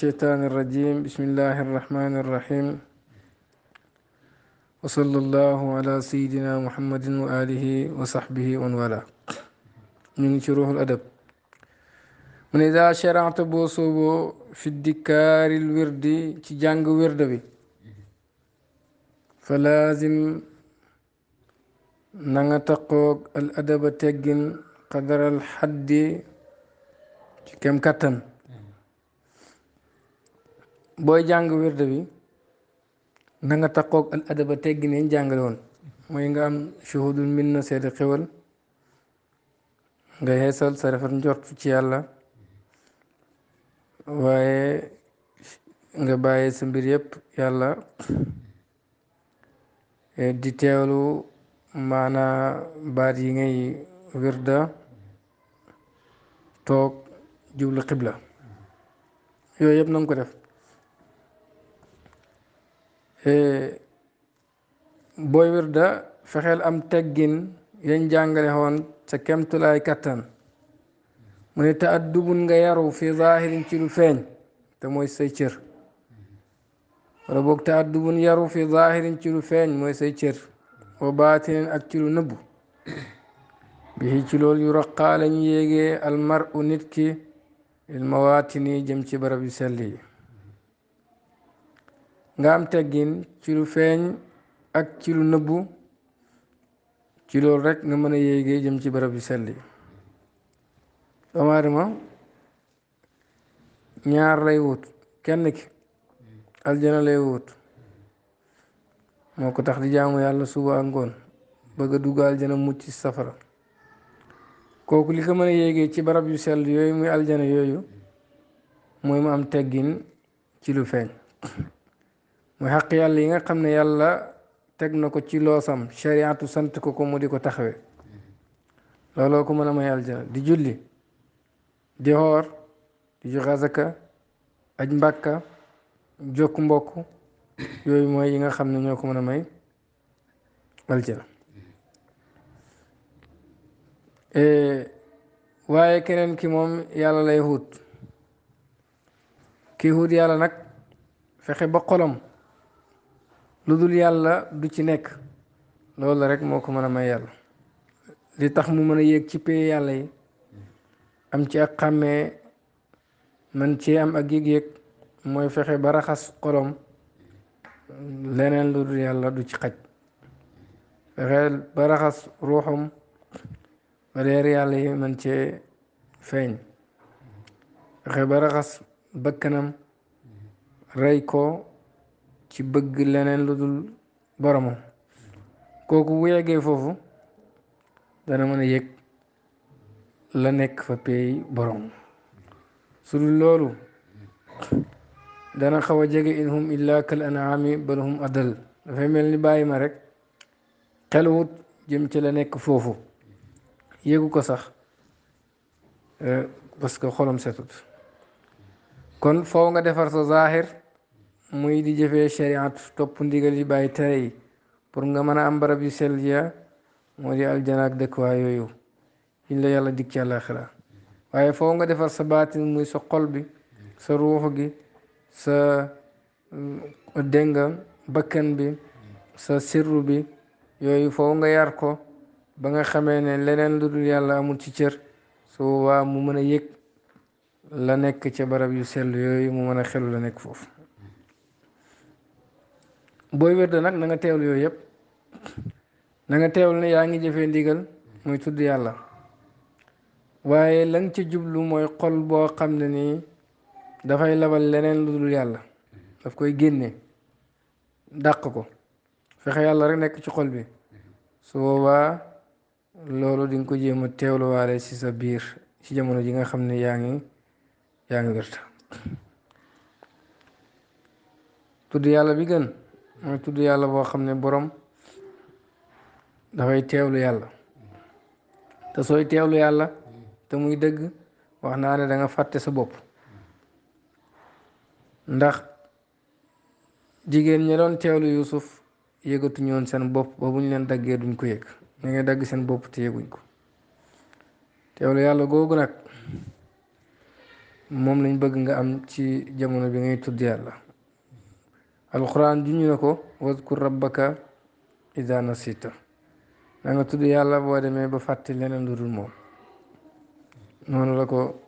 الشيطان الرجيم بسم الله الرحمن الرحيم وصلى الله على سيدنا محمد وآله وصحبه ومن والاه من شروح الأدب من إذا شرعت بوصوبو في الدكار الورد تجانج ورد بي فلازم نغتقوك الأدب تجن قدر الحد كم كتن بوي جانج ورد بي na nga takkoog al adaba teggi neen jàngale woon mooy nga am shuhudul min na seede xewal nga xeesal sa rafet njort ci yàlla waaye nga bàyyi sa mbir yépp yàlla di teewlu maanaa baat yi ngay wirda toog jublu xibla yooyu yëpp na nga ko def booy wirda fexeel am teggin yañ jàngale woon sa kemtulaay kattan mu ne ta addubun nga yaru fi zahirin ci lu feeñ te mooy say cër wala boog ta addubun yaru fi zahirin ci lu feeñ mooy say cër wa baatinin ak ci lu nëbbu bi ci loolu yu raqaa lañ yéegee almar u nit ki il mawaatini jëm ci barab yu sell yi nga am teggin ci lu feeñ ak ci lu nëbbu ci loolu rek nga mën a yéegee jëm ci barab yu sell yi doomu aadama ñaar lay wut kenn ki aljana lay wut moo ko tax di jaamu yàlla suba ak ngoon bëgg a dugg aljana mucc ci safara kooku li ko mën a yéegee ci barab yu sell yooyu muy aljana yooyu mooy mu am teggin ci lu feeñ mooy xaq yàlla yi nga xam ne yàlla teg na ko ci loosam shariatu sant ko mu di ko taxawe looloo ko mën a may aljana di julli di xoor di joxe azaka aj mbàkka jokk mbokk yooyu mooy yi nga xam ne ñoo ko mën a may aljana waaye keneen ki moom yàlla lay wut kii wut yàlla nag fexe ba xolam lu dul yàlla du ci nekk loolu rek moo ko mën a may yàlla li tax mu mën a yéeg ci pay yàlla yi am ci ak xàmmee man ci am ak yëg-yëg mooy fexe ba raxas xolam leneen lu dul yàlla du ci xaj fexe ba raxas ruuxam ba leer yàlla yi man cee feeñ fexe ba raxas bakkanam rey ko ci bëgg leneen lu dul boromam kooku bu yeggee foofu dana mën a yëg la nekk fa peey borom su dul loolu dana xaw a jege in hum illa kal an'ami bal hum adal dafay mel ni bàyyi ma rek xelwut jëm ci la nekk foofu yëgu ko sax parce que xolam setut kon foo nga defar sa zaahir muy di jëfee shariat topp ndigal yi bàyyi tere yi pour nga mën a am barab yu sell ya moo di aljana ak dëkkuwaay yooyu yiñ la yàlla dig ci àllaaxira waaye foo nga defar sa baatin muy sa xol bi sa ruux gi sa dénga bakkan bi sa sirru bi yooyu foo nga yar ko ba nga xamee ne leneen lu dul yàlla amul ci cër su waa mu mën a yëg la nekk ca barab yu sell yooyu mu mën a xelu la nekk foofu booy wérde nag na nga teewlu yooyu yëpp na nga teewlu ne yaa ngi jëfee ndigal muy tudd yàlla waaye la nga ci jublu mooy xol boo xam ne nii dafay labal leneen lu dul yàlla daf koy génne dàq ko fexe yàlla rek nekk ci xol bi su boobaa loolu di nga ko jéem a teewluwaale ci sa biir ci jamono ji nga xam ne yaa ngi wérta tudd yàlla bi gën mooy tudd yàlla boo xam ne borom dafay teewlu yàlla te sooy teewlu yàlla te muy dëgg wax naa ne da nga fàtte sa bopp ndax jigéen ñi doon teewlu Yuusuf yëgatuñu woon seen bopp ba bu ñu leen daggee duñ ko yëg ñu ngi dagg seen bopp te yëguñ ko teewlu yàlla googu nag moom lañ bëgg nga am ci jamono bi ngay tudd yàlla alquran juñu na ko wazkur rabbaka ida nasita da nga tudd yàlla boo demee ba fàtte leneen lu dul moom noonu la ko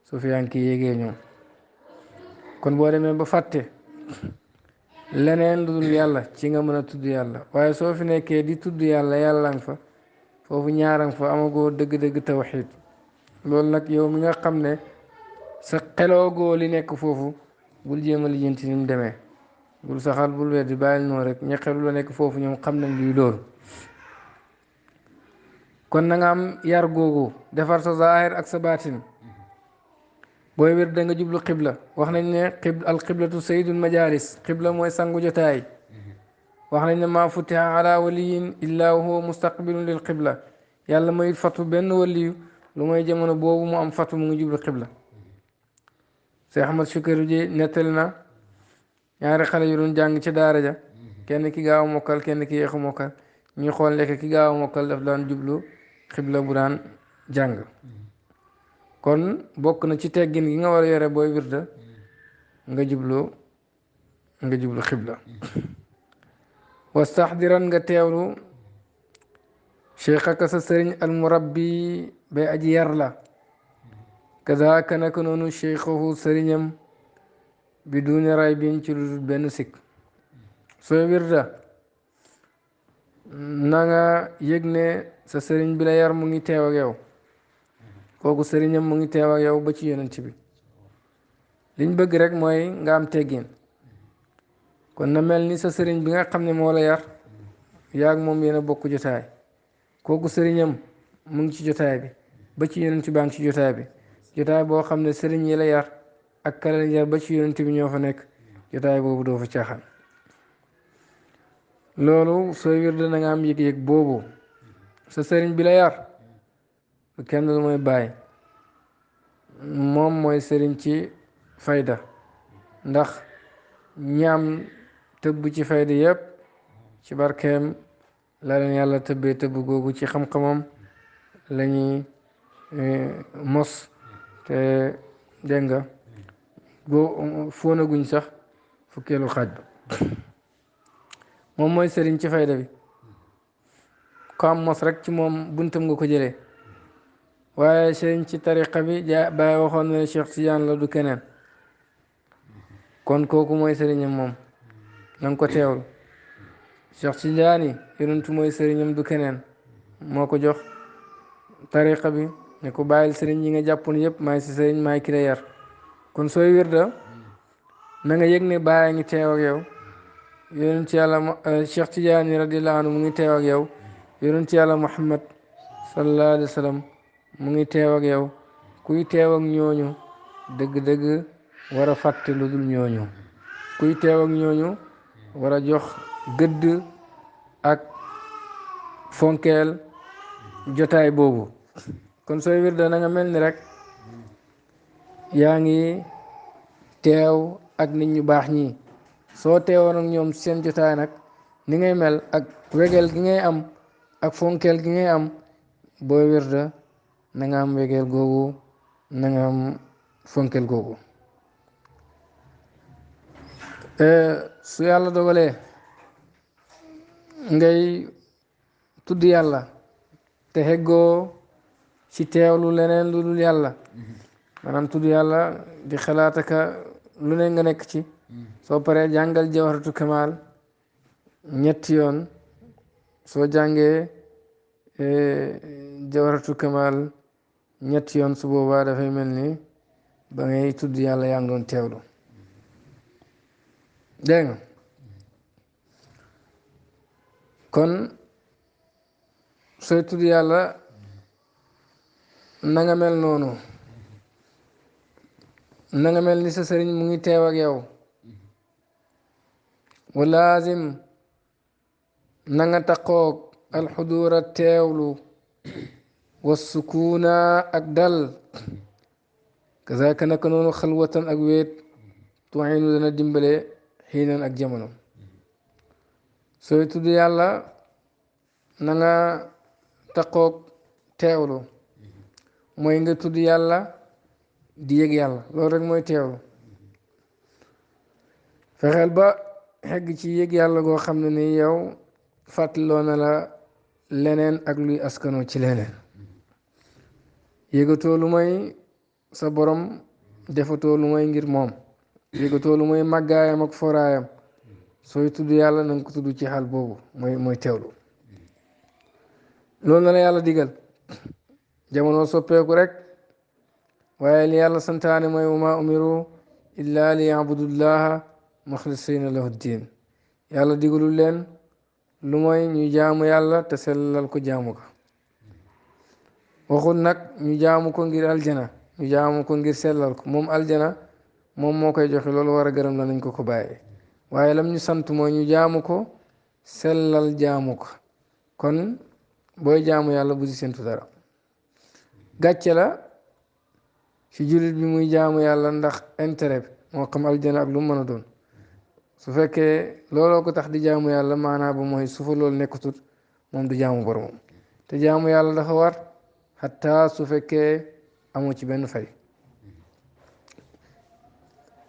sufiyaan ki yégee ñoom kon boo demee ba fàtte leneen lu dul yàlla ci nga mën a tudd yàlla waaye soo fi nekkee di tudd yàlla yàlla nga fa foofu ñaarang fa amagoo dëgg-dëgg tawxiid loolu nag yow mi nga xam ne sa xeloogoo li nekk foofu bul jéem a lijjanti ni mu demee bul saxal bul weddi bàyyil noonu rek ña xelu la nekk foofu ñoom xam nañ luy loolu kon na nga am yar googu defar sa zaahir ak sa baatin booy wér da nga jublu xibla wax nañ ne al xiblatu sayyidul majalis xibla mooy sangu jotaay wax nañ ne maa futiha ala waliyin illa huwa mustaqbilun lil xibla yàlla may fatu benn waliyu lu mooy jamono boobu mu am fatu mu ngi jublu xibla Seex Ahmad Shukayru ji nettali na ñaari xale yu doon jàng ci daara ja kenn ki gaaw a mokkal kenn ki yéex a mokkal ñuy xool lekk ki gaaw a mokkal daf daan jublu xibla bu daan jàng kon bokk na ci teggin gi nga war a yore booy wirda nga jublu xibla wastaxdiran nga teewlu cheikhaka sa sëriñ al murabbi bay aji yar la kadaaka naka noonu cheikhahu sëriñam bi duni ray bin ci lu benn sikk sooy wirda na nga yëg ne sa sëriñ bi la yar mu ngi teew ak yow kooku sëriñam mu ngi teew ak yow ba ci yonent bi liñ bëgg rek mooy nga am teggin kon na mel ni sa sëriñ bi nga xam ne moo la yar yaag moom yéen a bokk jotaay kooku sëriñam mu ngi ci jotaay bi ba ci yonent baa ngi ci jotaay bi jotaay boo xam ne sëriñ yi la yar ak kala yar ba ci yonent bi ñoo fa nekk jotaay boobu doo fa caaxaan loolu sooy wirda na nga am yëg-yëg boobu sa sëriñ bi la yar kenn lu mooy bàyyi moom mooy sëriñ ci fayda ndax ñaam tëbb ci fayda yépp ci barkeem la leen yàlla tëbbee tëbb googu ci xam-xamam lañuy mos te dégg nga boo fóonaguñ sax fukkeelu xaaj ba moom mooy sëriñ ci fayda bi ko am mos rek ci moom buntam nga ko jëlee waaye sëriñ ci tariqa bi Baay waxoon na ne Cheikh Tidiane la du keneen kon kooku mooy sëriñam moom na nga ko teewlu Cheikh Tidiane yonentu mooy sëriñam du keneen moo ko jox tariqa bi ne ko bàyyil sëriñ yi nga jàppoon yëpp maay si sëriñ maay ki la yar kon sooy wirda na nga yëg ne Baay ngi teew ak yow yonent yàlla Cheikh Tidiane radiyallahu anhu mu ngi teew ak yow yonent yàlla Muhammad sallallahu alayhi wa sallam mu ngi teew ak yow kuy teew ak ñooñu dëgg-dëgg war a fàtte lu dul ñooñu kuy teew ak ñooñu war a jox gëdd ak fonkeel jotaay boobu kon sooy wirda na nga mel ni rek yaa ngi teew ak nit ñu baax ñi soo teewoon ak ñoom seen jotaay nag ni ngay mel ak wegeel gi ngay am ak fonkeel gi ngay am booy wirda na nga am wegeel googu na nga am fonkeel googu su yàlla dogalee ngay tudd yàlla te xeggoo ci teewlu leneen lu dul yàlla maanaam tudd yàlla di xalaataka lu ne nga nekk ci soo paree jàngal jawharatu kamal ñetti yoon soo jàngee jawharatu kamal ñetti yoon su boobaa dafay mel ni ba ngay tudd yàlla yaa ngi doon teewlu dégg nga kon sooy tudd yàlla na nga mel noonu na nga mel ni sa sëriñ mu ngi teew ak yow wa laazim na nga taqoog alxuduura teewlu wa sukuuna ak dal kazaka naka noonu xalwatan ak wéet tuinu dana dimbale xiinan ak jamono sooy tudd yàlla na nga taqoog teewlu mooy nga tudd yàlla di yëg yàlla loolu rek mooy teewlu fexeel ba xegg ci yëg yàlla goo xam ne ni yow fàttaloo na la leneen ak luy askanoo ci leneen yëgatoo lu may sa borom defatoo lu may ngir moom yëgatoo lu may màggaayam ak foraayam sooy tudd yàlla na nga ko tudd ci xal boobu mooy teewlu loolu na la yàlla digal jamono soppeeku rek waaye li yàlla santaane mooy wa maa umiru illa li yabudullaha muxlisina lahu ddin yàlla digalul leen lu mooy ñu jaamu yàlla te sellal ko jaamu ko waxul nag ñu jaamu ko ngir aljana ñu jaamu ko ngir sellal ko moom aljana moom moo koy joxe loolu war a gërëm la nañ ko bàyyee waaye lam ñu sant mooy ñu jaamu ko sellal jaamu ko kon booy jaamu yàlla bu si sentu dara gàcce la ci jullit bi muy jaamu yàlla ndax intérêt moo xam aljana ak lu mu mën a doon su fekkee looloo ko tax di jaamu yàlla maanaa ba mooy su fa loolu nekkatut moom du jaamu boromam te jaamu yàlla dafa war xataa su fekkee amoo ci benn fay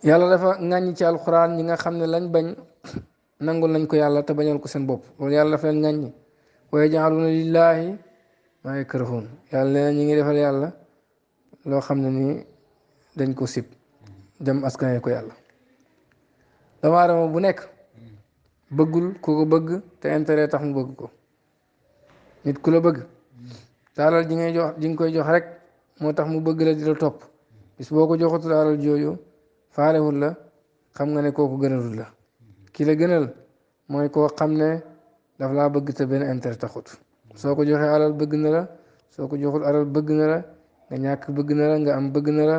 yàlla dafa ŋàññ ci alxuraan ñi nga xam ne lañ bañ nangul nañ ko yàlla te bañal ko seen bopp loolu yàlla dafa leen ŋàññi wa yaj'aluuna lillaahi maa yakrahuun yàlla nee na ñi ngi defal yàlla loo xam ne nii dañ ko sib dem askanee ko yàlla doomu aadama bu nekk bëggul ku ko bëgg te intérêt tax mu bëgg ko nit ku la bëgg te alal ji ngay jox ji nga koy jox rek moo tax mu bëgg la di la topp bis boo ko joxatul alal jooju faalewul la xam nga ne kooku gënalul la ki la gënal mooy koo xam ne daf laa bëgg te benn intérêt taxut soo ko joxee alal bëgg na la soo ko joxul alal bëgg na la nga ñàkk bëgg na la nga am bëgg na la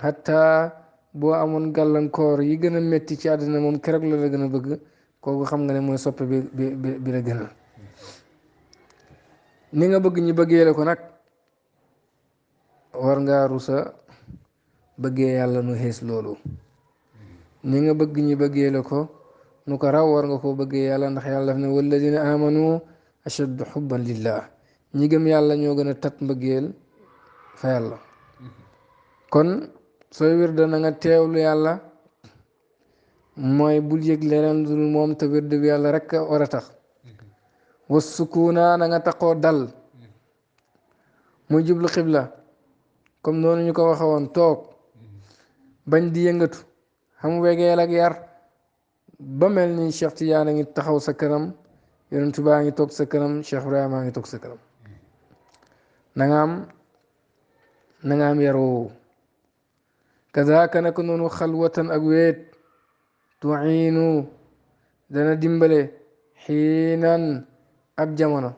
xataa boo amoon gàllankoor yi gën a métti ci àddina moom keroog la gën a bëgg kooku xam nga ne mooy soppe bi la gënal ni nga bëgg ñi bëggee la ko nag war ngaa rusa bëggee yàlla nu xees loolu ni nga bëgg ñi bëggee la ko nu ko raw war nga koo bëggee yàlla ndax yàlla daf ne walladina amanu ashaddu xubban lillah ñi gëm yàlla ñoo gën a tat mbëggeel fa yàlla kon sooy wirda na nga teewlu yàlla mooy bul yëg leneen dul moom te wirda bi yàlla rek war a tax was sukuuna na nga taxoo dal muy jublu xibla comme noonu ñu ko waxe woon toog bañ di yëngatu xam wegeel ak yar ba mel ni Cheikh Tidiane a ngi taxaw sa kanam Yonent baa ngi toog sa kanam Cheikh Ibrahima a ngi toog sa kanam na nga am yar woowu kazaaka naka noonu xalwatan ak weet tuiinu dana dimbale xiinan ab jamono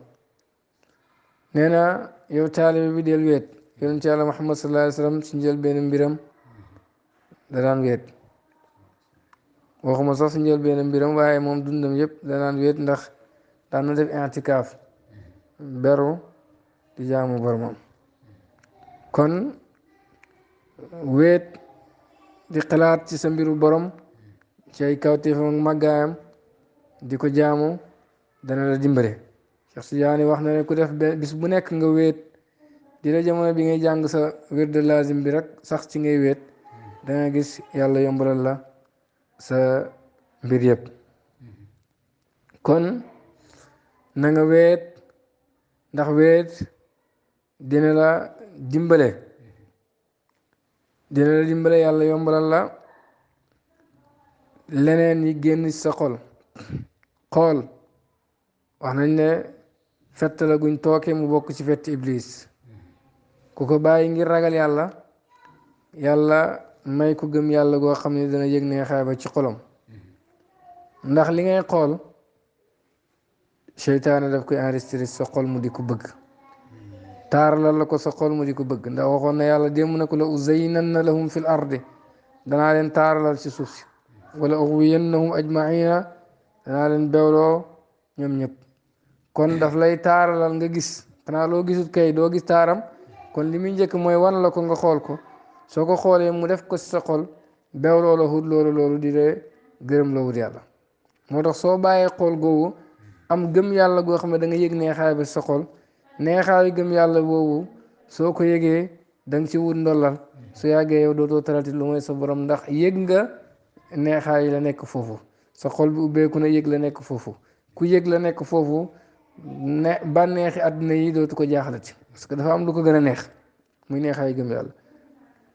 nee na yow taalibe bi del weet yonent yàlla Muhammad sallallahu alayhi wa sallam si njël benn mbiram da daan weet waxuma sax si njël benn mbiram waaye moom dundam yëpp da daan weet ndax daan na def i'tikaaf beru di jaamu boromam kon weet di xalaat ci sa mbiru borom ci ay kawteefam ak màggaayam di ko jaamu dana la dimbale Cheikh Tidiane wax na ne ku def bis bu nekk nga weet di la jamono bi ngay jàng sa wird lazim bi rek sax ci ngay weet danga gis yàlla yombalal la sa mbir yëpp kon na nga weet ndax weet dina la dimbale yàlla yombalal la leneen yi génn sa xol xool wax nañ ne fett la guñ tooke mu bokk ci fett iblis ku ko bàyyi ngir ragal yàlla yàlla may ko gëm yàlla goo xam ne dana yëg ne xaay ba ci xolam ndax li ngay xool seytaane daf koy enregistré sa xol mu di ko bëgg taaralal la ko sa xol mu di ko bëgg ndax waxoon na yàlla démb na ko la uzayyinanna lahum fil ardi danaa leen taaralal ci suuf si wala ughwiyannahum ajmaina danaa leen bewloo ñoom ñëpp kon daf lay taaralal nga gis xanaa loo gisut kay doo gis taaram kon li muy njëkk mooy wan la ko nga xool ko soo ko xoolee mu def ko ci sa xol bewloo la hut loolu di lee gërëm la wut yàlla moo tax soo bàyyee xool googu am gëm yàlla goo xam ne da nga yëg neexaay ba sa xol neexaayu gëm yàlla boobu soo ko yëgee da nga ci wut ndollal su yàggee yow dootoo tarati lu mooy sa borom ndax yëg nga neexaay la nekk foofu sa xol bi ubbeeku na yëg la nekk foofu ku yëg la nekk foofu ne bànneexi àdduna yi dootu ko jaaxalati parce que dafa am lu ko gën a neex muy neexaay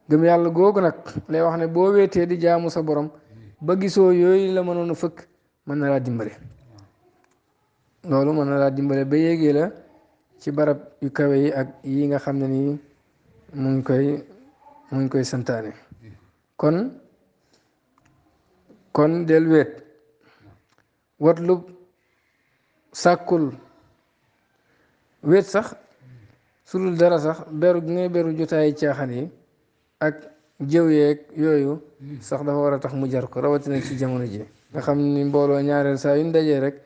gëm yàlla googu nag lay wax ne boo weetee di jaamu sa borom ba gisoo yooyu la mënoon a fëkk mën na laa dimbale loolu mën na laa dimbale ba yéegee la ci barab yu kawe yi ak yi nga xam ne nii mu ngi koy santaane kon del weet watlub sàkkul weet sax su dul dara sax beru gi ngay beru jotaayi caaxaan yi ak jëw yeeg yooyu sax dafa war a tax mu jar ko rawatina ci jamono ji nga xam ni mbooloo ñaareel saa yu ñu dajee rek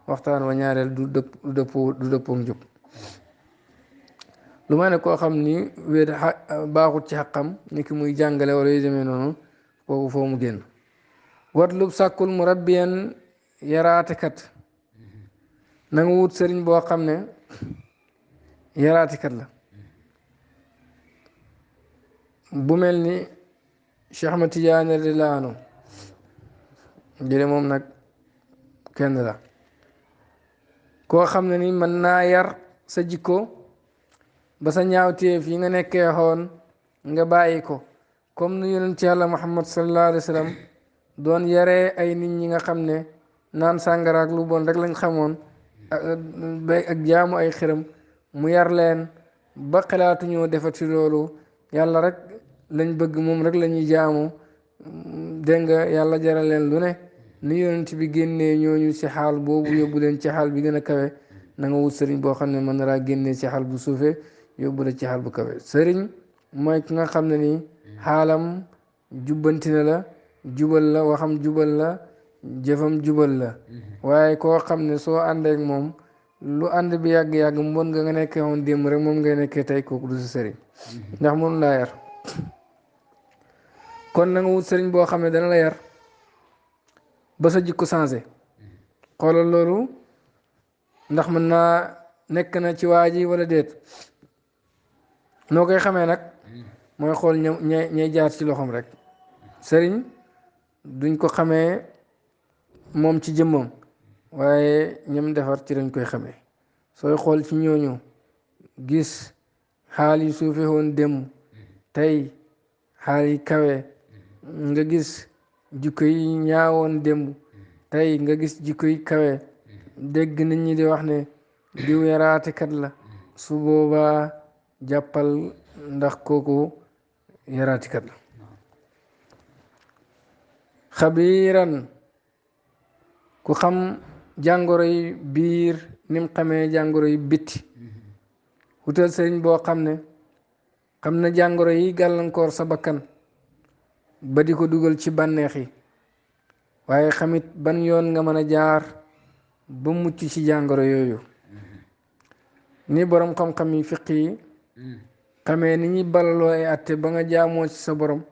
waxtaan wa ñaareel du dëppoo njub lu ma ne koo xam ni wéet baaxut ci xaqam ni ki muy jàngale wala yu demee noonu kooku foo mu génn watlub sàkkul mu rabbiyan yaraatekat na nga wut sëriñ boo xam ne yaraatekat la bu mel ni Cheikh Ahmad Tidiane radiyallaahu anhu jële moom nag kenn la koo xam ne ni mën naa yar sa jikko ba sa ñaawteef yi nga nekkee xoon nga bàyyi ko comme nu yonent yàlla Muhammad sallallahu alayhi wa sallam doon yaree ay nit ñi nga xam ne naan sàngara ak lu bon rek lañ xamoon ak jaamu ay xiram mu yar leen ba xalaatuñoo defati loolu yàlla rek lañ bëgg moom rek la ñuy jaamu dégg nga yàlla jaral leen lu ne ni yonent bi génnee ñooñu ci xaal boobu yóbbu leen ci xaal bi gën a kawe na nga wut sëriñ boo xam ne mën na laa génnee ci xaal bu suufee yóbbu la ci xaal bu kawe sëriñ mooy ki nga xam ne ni xaalam jubbanti na la jubal la waxam jubal la jëfam jubal la waaye koo xam ne soo àndeek moom lu ànd bi yàgg-yàgg mbon nga nekkee woon démb rek moom ngay nekkee tey kooku du sa sëriñ ndax mënu laa yar kon na nga wut sëriñ boo xam ne dana la yar ba sa jikko changé xoolal loolu ndax mën naa nekk na ci waa ji wala déet noo koy xamee nag mooy xool ñay jaar ci loxoom rek sëriñ duñ ko xamee moom ci jëmmam waaye ñam defar ci lañ koy xamee sooy xool ci ñooñu gis xaal yi suufe woon démb tey xaal yi kawe nga gis jikko yi ñaawoon démb tey nga gis jikko yi kawe dégg nit ñi di wax ne diw yaraatekat la su boobaa jàppal ndax kooku yaraatekat la xabiiran ku xam jàngoro yi biir ni mu xamee jàngoro yi bitti wutal sëriñ boo xam ne xam na jàngoro yi gàllankoor sa bakkan ba di ko dugal ci bànneex yi waaye xamit ban yoon nga mën a jaar ba mucc ci jàngoro yooyu ni borom xam-xam yi fiq yi xamee ni ñuy balaloo ay atte ba nga jaamoo ci sa borom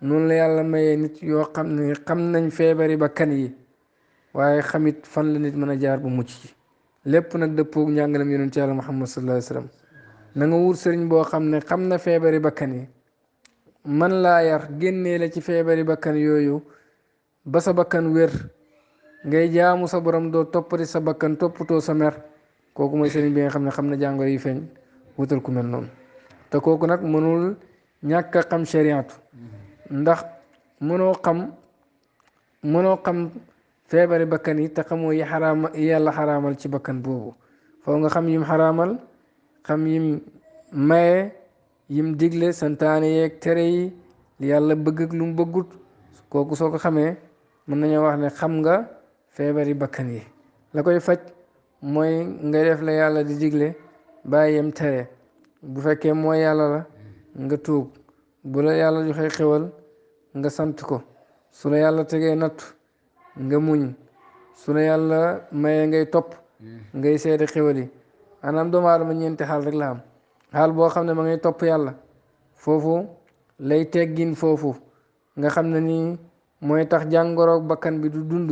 noonu la yàlla mayee nit yoo xam ne xam nañ feebari bakkan yi waaye xamit fan la nit mën a jaar ba mucc ci lépp nag dëppoog njàngalem yonent yàlla Muhammad sallallahu alayhi wa sallam na nga wut sëriñ boo xam ne xam na feebari bakkan yi man laa yar génnee la ci feebari bakkan yooyu ba sa bakkan wér ngay jaamu sa borom doo toppati sa bakkan toppatoo sa mer kooku mooy sëriñ bi nga xam ne xam na jàngoro yi feeñ wutal ku mel noonu te kooku nag mënul ñàkk a xam shariatu ndax mënoo xam feebari bakkan yi te xamoo yi yàlla xaraamal ci bakkan boobu foo nga xam yim xaraamal xam yim maye yim digle santaane yeeg tere yi li yàlla bëgg ak lu mu bëggut kooku soo ko xamee mën nañoo wax ne xam nga feebari bakkan yi la koy faj mooy nga def la yàlla di digle bàyyi yem tere bu fekkee mooy yàlla la nga tuub bu la yàlla joxe xewal nga sant ko su la yàlla tegee nattu nga muñ su la yàlla mayee ngay topp ngay seede xewal yi maanaam doomu aadama ñeenti xaal rek la am xaal boo xam ne ma ngay topp yàlla foofu lay teggin foofu nga xam ne nii mooy tax jàngoroog bakkan bi du dund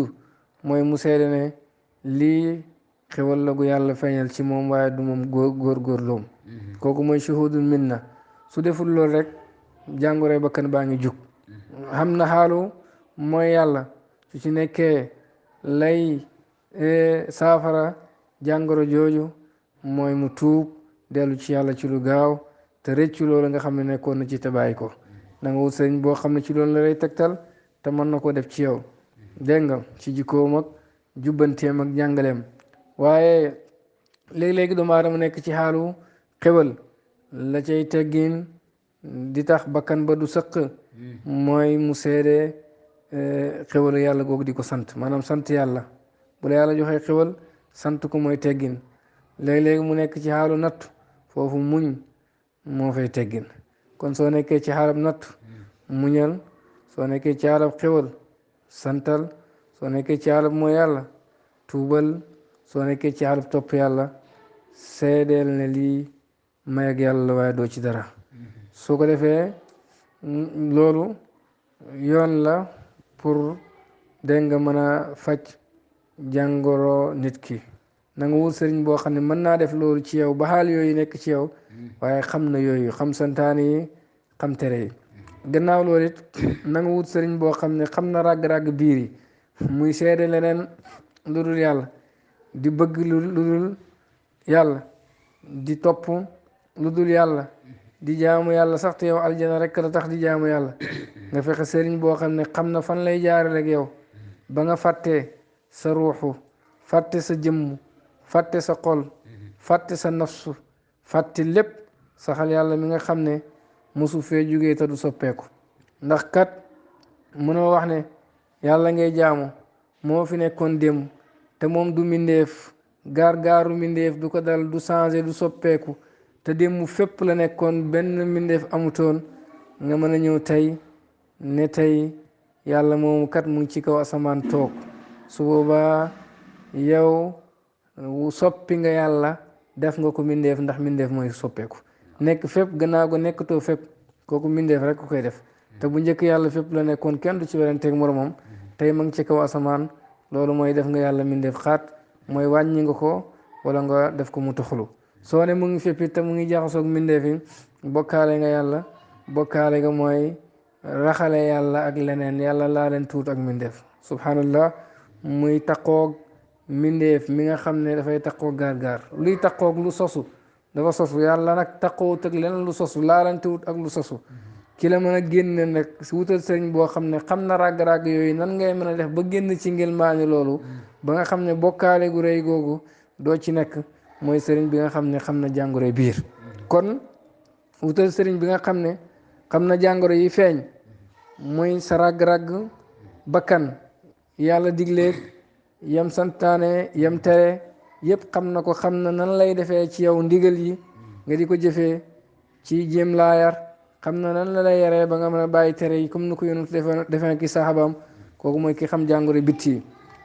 mooy mu seede ne lii xewal la gu yàlla feeñal ci moom waaye du moom góor loom kooku mooy shuhudul minna su deful loolu rek jàngoroy bakkan baa ngi jug xam na xaalu mooy yàlla su ci nekkee lay saafara jàngoro jooju mooy mu tuub dellu ci yàlla ci lu gaaw te rëccu loolu nga xam ne nekkoon na ci te bàyyi ko na nga wut sëriñ boo xam ne ci loolu la lay tegtal te mën na ko def ci yow dégg nga ci jikkoom ak jubbanteem ak jàngaleem waaye léegi-léegi doomu aadama nekk ci xaalu xewal la cay teggin di tax bakkan ba du sëq mooy mu seede xewalu yàlla googu di ko sant maanaam sant yàlla bu la yàlla joxee xewal sant ko mooy teggin léegi-léegi mu nekk ci xaalu natt foofu muñ moo fay teggin kon soo nekkee ci xaalab natt muñal soo nekkee ci xaalab xewal santal soo nekkee ci xaalab mooy yàlla tuubal soo nekkee ci xaalab topp yàlla seedeel ne lii may ak yàlla la waaye doo ci dara soo ko defee loolu yoon la pour dégg nga mën a faj jàngoro nit ki na nga wut sëriñ boo xam ne mën naa def loolu ci yow ba xaal yooyu nekk ci yow waaye xam na yooyu xam santaane yi xam tere yi gannaaw loolu it na nga wut sëriñ boo xam ne xam na ràgg-ràgg biir yi muy seede leneen lu dul yàlla di bëgg lu dul yàlla di topp lu dul yàlla di jaamu yàlla sax te yow aljana rek la tax di jaamu yàlla nga fexe sëriñ boo xam ne xam na fan lay jaare rek yow ba nga fàttee sa ruuxu fàtte sa jëmm fàtte sa xol fàtte sa nafsu fàtte lépp saxal yàlla mi nga xam ne mosu fee jugee te du soppeeku ndax kat mënoo wax ne yàlla ngay jaamu moo fi nekkoon démb te moom du mbindeef gaar-gaaru mbindeef du ko dal du changé du soppeeku te démb fépp la nekkoon benn mbindeef amutoon nga mën a ñëw tey ne tey yàlla moomu kat mu ngi ci kaw asamaan toog su boobaa yow soppi nga yàlla def nga ko mbindeef ndax mbindeef mooy soppeeku nekk fépp gannaaw ga nekkatoo fépp kooku mbindeef rek ku koy def te bu njëkk yàlla fépp la nekkoon kenn du ci weranteeg moromam tey ma ngi ci kaw asamaan loolu mooy def nga yàlla mbindeef xaat mooy wàññi nga ko wala nga def ko mu taxalu soo ne mu ngi fépp it te mu ngi jaxasoog mbindeef yi bokkaale nga yàlla bokkaale nga mooy raxale yàlla ak leneen yàlla laa leen tuut ak mbindeef subhanallah muy taqoog mbindeef mi nga xam ne dafay taqoog gaar-gaar luy taqoog lu sosu dafa sosu yàlla nag taqoowut ak leneen lu sosu laalantewut ak lu sosu ki la mën a génne nag si wutal sëriñ boo xam ne xam na ràgg-ràgg yooyu nan ngay mën a def ba génn ci ngilmaani loolu ba nga xam ne bokkaale gu rëy googu doo ci nekk mooy sëriñ bi nga xam ne xam na jàngoro biir kon wutal sëriñ bi nga xam ne xam na jàngoro yi feeñ mooy sa ràgg-ràgg bakkan yàlla digleeg yam santaane yam tere yëpp xam na ko xam na nan lay defee ci yow ndigal yi nga di ko jëfee ci jéem laa yar xam na nan la lay yaree ba nga mën a bàyyi tere yi comme ni ko yonent defee ki saxabaam kooku mooy ki xam jàngoro bitti yi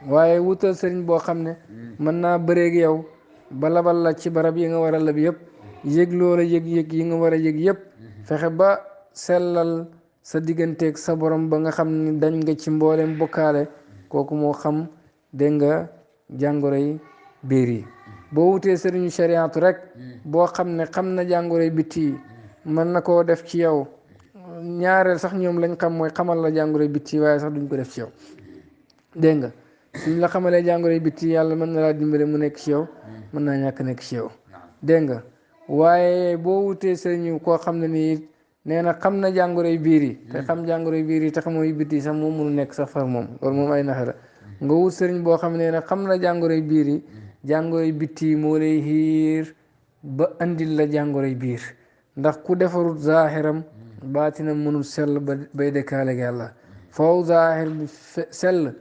waaye wutal sëriñ boo xam ne mën naa bëreeg yow ba labal la ci barab yi nga war a lab yëpp yëg loola yëg-yëg yi nga war a yëg yëpp fexe ba sellal sa digganteeg sa borom ba nga xam ne dañ nga ci mboolem bokkaale kooku moo xam dégg nga jàngoro yi biir yi boo wutee sëriñu shariatu rek boo xam ne xam na jàngoro yi bitti yi mën na koo def ci yow ñaareel sax ñoom lañ xam mooy xamal la jàngoro yi bitti yi waaye sax duñ ko def ci yow dégg nga suñ la xamalee jàngoro yi bitti yàlla mën na laa dimbale mu nekk ci yow mën naa ñàkk nekk ci yow dégg nga waaye boo wutee sëriñu koo xam ne nii nee na xam na jàngoro yi biir yi te xam jàngoro yi biir yi te xamoo yu bitti yi sax moom mënu nekk sax far moom loolu moom ay naxe la nga wut sëriñ boo xam ne xam na jàngoro yi biir yi jàngoro yi bitti yi moo lay xiir ba andil la jàngoro yi biir ndax ku defarut zaahiram baatinam mënul sell ba bay dëkkaaleeg yàlla faw zaahir bi sell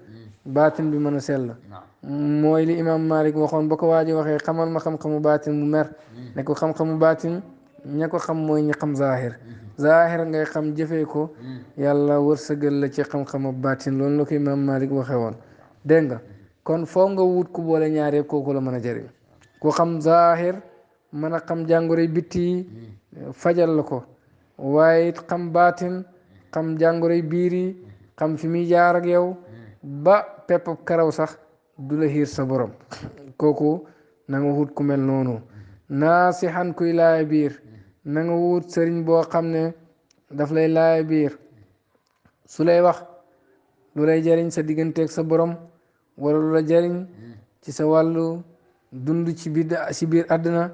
baatin bi mën a sell mooy li imam Malik waxoon ba ko waa ji waxee xamal ma xam-xamu baatin mu mer ne ko xam-xamu baatin ña ko xam mooy ñi xam zaahir zaahir ngay xam jëfee ko yàlla wërsëgal la ci xam-xamu baatin loolu la ko imam Malik waxee woon dégg nga kon foo nga wut ku boole ñaar yëpp kooku la mën a jëriñ ku xam zaahir mën a xam jàngoro bitti yi fajal la ko waaye it xam baatin xam jàngoro biir yi xam fi muy jaar ak yow ba pepp karaw sax du la xiir sa borom kooku na nga wut ku mel noonu naasixan kuy laaya biir na nga wut sëriñ boo xam ne daf lay laay biir su lay wax lu lay jariñ sa digganteeg sa borom wala lu la jariñ ci sa wàllu dund ci biir àdduna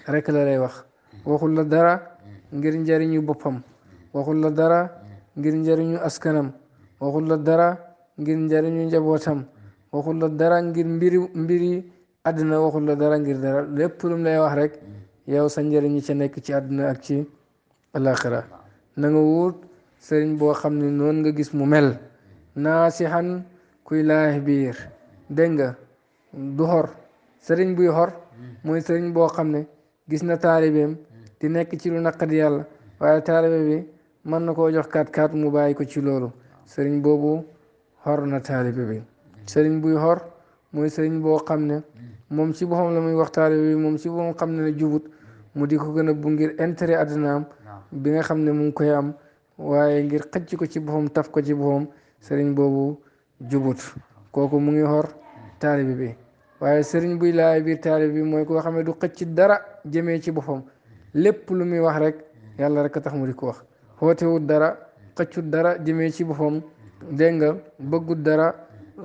rek la lay wax waxul la dara ngir njariñu boppam waxul la dara ngir njariñu askanam waxul la dara ngir njariñu njabootam waxul la dara ngir mbiri àdduna waxul la dara ngir dara lépp lu mu lay wax rek yow sa njariñ ñi ca nekk ci àdduna ak ci alaxira na nga wut sëriñ boo xam ne noonu nga gis mu mel naasihan kuy laaj biir dégg nga du xor sëriñ buy xor mooy sëriñ boo xam ne gis na taalibeem di nekk ci lu naqadi yàlla waaye taalibe bi mën na koo jox kaat mu bàyyi ko ci loolu sëriñ boobu xor na taalibe bi sëriñ buy xor mooy sëriñ boo xam ne moom ci boppam la muy wax taalibe bi moom ci boppam xam ne ne jubut mu di ko gën a bu ngir intérêt àddunaam bi nga xam ne mu ngi koy am waaye ngir xëcc ko ci boppam taf ko ci boppam sëriñ boobu jubut kooku mu ngi xor taalibe bi waaye sëriñ buy laay biir taalibe bi mooy koo xam ne du xëcc dara jëmee ci boppam lépp lu muy wax rek yàlla rek a tax mu di ko wax xootewut dara xëccut dara jëmee ci boppam dégg nga bëggut dara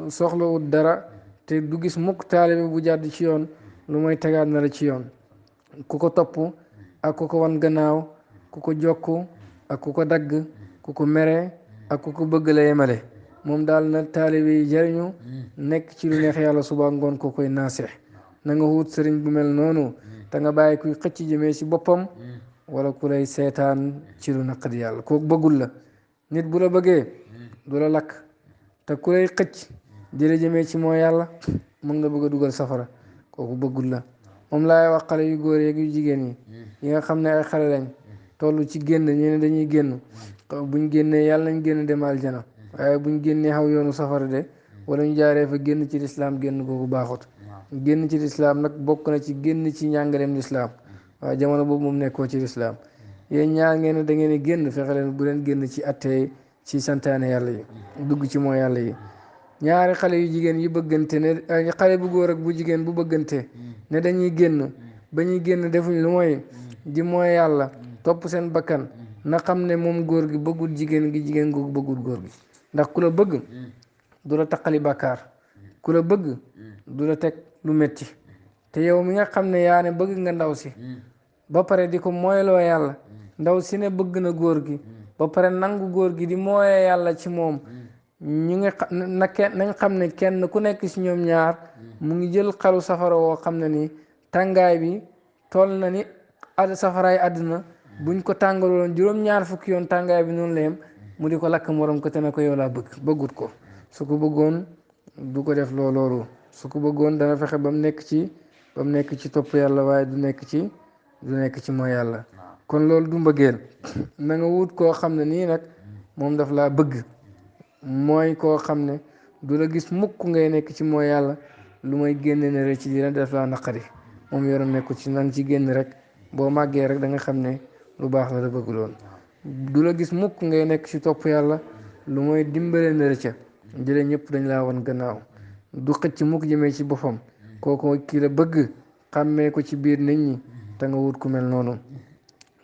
soxlawut dara te du gis mukk taalibe bu jàdd ci yoon lu mooy tegaat na la ci yoon ku ko topp ak ku ko wan gannaaw ku ko jokku ak ku ko dagg ku ko mere ak ku ko bëgg la yemale moom daal na taalibe yi jariñu nekk ci lu neex yàlla suba ngoon ko koy naaseex na nga wut sëriñ bu mel noonu te nga bàyyi kuy xëcc jëmee ci boppam wala ku lay seetaan ci lu naqadi yàlla kooku bëggul la nit bu la bëggee du la lakk te ku lay xëcc di la jëmee ci moo yàlla mën nga bëgg a dugal safara kooku bëggul la moom laay wax xale yu góor yeeg yu jigéen yi nga xam ne ay xale lañ toll ci génn ñu ne dañuy génn buñ génnee yàlla nañ génn dem aljana waaye buñ génnee xaw yoonu safara de wala ñu jaaree fa génn ci lislaam génn kooku baaxut génn ci lislaam nag bokk na ci génn ci njàngaleem lislaam waaye jamono boobu moom nekkoo ci lislaam yéen ñaar ngeen ne da ngeen génn fexe leen bu leen génn ci attee ci santaane yàlla yi dugg ci mooy yàlla yi ñaari xale yu jigéen yi bëggante ne xale bu góor ak bu jigéen bu bëggante ne dañuy génn ba ñuy génn defuñ lu mooy di mooy yàlla topp seen bakkan na xam ne moom góor gi bëggul jigéen gi jigéen googu bëggul góor gi ndax ku la bëgg du la taqali bàkkaar ku la bëgg du la teg lu metti te yow mi nga xam ne yaa ne bëgg nga ndaw si ba pare di ko mooyloo yàlla ndaw si ne bëgg na góor gi ba pare nangu góor gi di mooyee yàlla ci moom ñu ngi nañ xam ne kenn ku nekk ci ñoom ñaar mu ngi jël xalu safara woo xam ne ni tàngaay bi toll na ni safaraay àdduna buñ ko tàngaloon juróom-ñaar fukki yoon tàngaay bi noonu la yem mu di ko lakk morom ko te ne ko yow laa bëggut ko su ko bëggoon du ko def loolu su ko bëggoon dana fexe ba mu nekk ci topp yàlla waaye du nekk ci mooy yàlla kon loolu du mbëggeel na nga wut koo xam ne nii nag moom daf laa bëgg mooy koo xam ne du la gis mukk ngay nekk ci mooy yàlla lu may génne ne rek ci dina def laa naqari moom yoram nekku ci nan ci génn rek boo màggee rek da nga xam ne lu baax la bëgg loon du la gis mukk ngay nekk ci topp yàlla lu mooy dimbale na la ca jële ñëpp dañ laa wan gannaaw du xëcc mukk jëmee ci boppam kooku kii la bëgg xàmmee ko ci biir nit ñi te nga wut ku mel noonu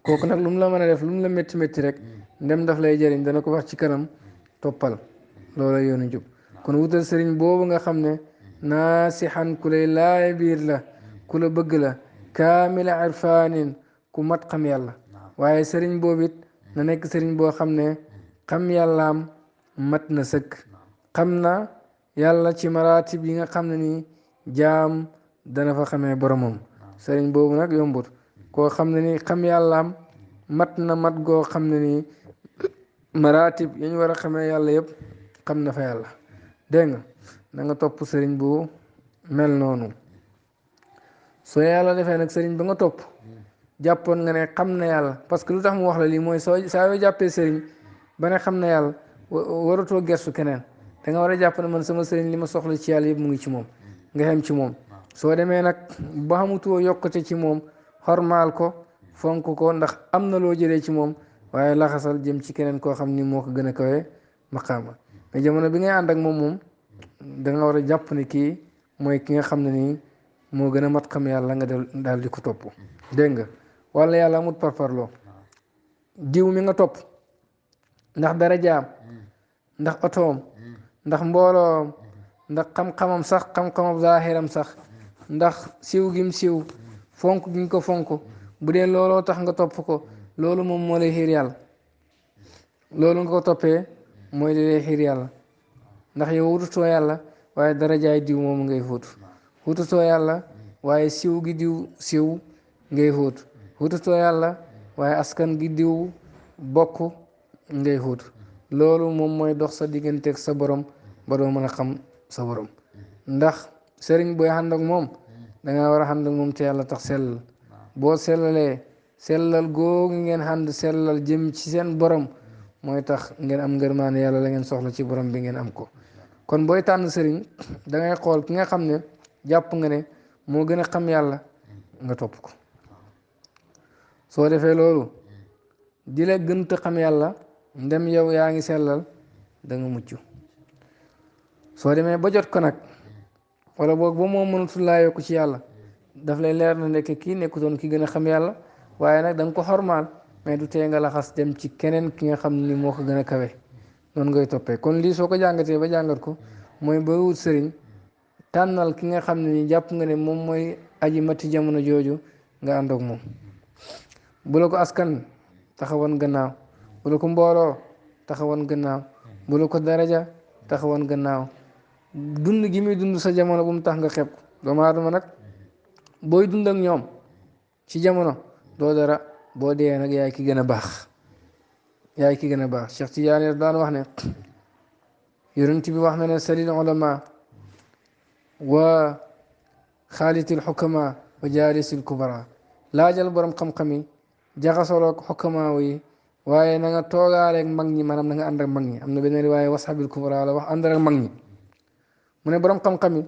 kooku nag lu mu la mën a def lu mu la métti métti rek ndem daf lay jëriñ dana ko wax ci kanam toppal loola yoonu jub kon wutal sëriñ boobu nga xam ne naasixan ku lay laay biir la ku la bëgg la kaamila irfaanin ku mat xam yàlla waaye sëriñ boobu it na nekk sëriñ boo xam ne xam yàllaam mat na sëkk xam na yàlla ci maraatib yi nga xam ne ni jaam dana fa xamee boromam sëriñ boobu nag yombut koo xam ne ni xam yàllaam mat na mat goo xam ne ni maraatib yañ war a xamee yàlla yëpp xam na fa yàlla dégg nga na nga topp sëriñ bu mel noonu soo yàlla defee nag sëriñ ba nga topp jàppoon nga ne xam na yàlla parce que lu tax mu wax la lii mooy saa yoo jàppee sëriñ ba ne xam na yàlla waratoo gersu keneen da nga war a jàpp ne man sama sëriñ li ma soxla ci yàlla yëpp mu ngi ci moom nga xem ci moom soo demee nag ba xamutoo yokkute ci moom xormaal ko fonk ko ndax am na loo jëlee ci moom waaye laxasal jëm ci keneen koo xam ni moo ko gën a kawe maqaama mais jamono bi ngay ànd ak moom da nga war a jàpp ne kii mooy ki nga xam ne nii moo gën a mat xam yàlla nga daal di ko topp dégg nga wala yàlla amut parparloo diw mi nga topp ndax darajaam ndax otoom ndax mbooloom ndax xam-xamam sax xam-xamam zaahiram sax ndax siw gim siw fonk giñ ko fonk bu dee looloo tax nga topp ko loolu moom moo lay xiir yàlla loolu nga ko toppee mooy li lay xiir yàlla ndax yow wututoo yàlla waaye darajaay diw moom ngay xuut wututoo yàlla waaye siw gi diw siw ngay xuut wututoo yàlla waaye askan gi diw bokk ngay xuut loolu moom mooy dox sa digganteeg sa borom ba doo mën a xam sa borom ndax sëriñ booy ànd ak moom danga war a ànd ak moom te yàlla tax sellal boo sellalee sellal googu ngeen ànd sellal jëm ci seen borom mooy tax ngeen am ngërmaane yàlla la ngeen soxla ci borom bi ngeen am ko kon booy tànn sëriñ da ngay xool ki nga xam ne jàpp nga ne moo gën a xam yàlla nga topp ko soo defee loolu di la gënta xam yàlla ndem yow yaa ngi sellal da nga mucc soo demee ba jot ko nag wala boog ba moo mënatul laa yokku ci yàlla daf lay leer na nekk kii nekkutoon ki gën a xam yàlla waaye nag da nga ko xormaal mais du tee nga laxas dem ci keneen ki nga xam ni moo ko gën a kawe noonu ngay toppee kon lii soo ko jàngatee ba jàngat ko mooy booy wut sëriñ tànnal ki nga xam ne ni jàpp nga ne moom mooy aji matti jamono jooju nga ànd ak moom bu la ko askan taxawoon gannaaw bu la ko mbooloo taxawoon gannaaw bu la ko daraja taxawoon gannaaw dund gi muy dund sa jamono bu mu tax nga xeeb ko doomu aadama nag booy dund ak ñoom ci jamono doo dara boo dee nag yaay ki gën a baax yaay ki gën a baax Cheikh Tidiane daan wax ne yonent bi wax na ne salil ulama wa xaalitil xukama wa jaalisil kubara laajal borom xam-xam yi jaxasoloog xukama yi waaye na nga toogaaleeg mag ñi maanaam na nga ànd ak mag ñi am na beneen waaye washabil kubara la wax ànd ak mag ñi mu ne borom xam-xam yi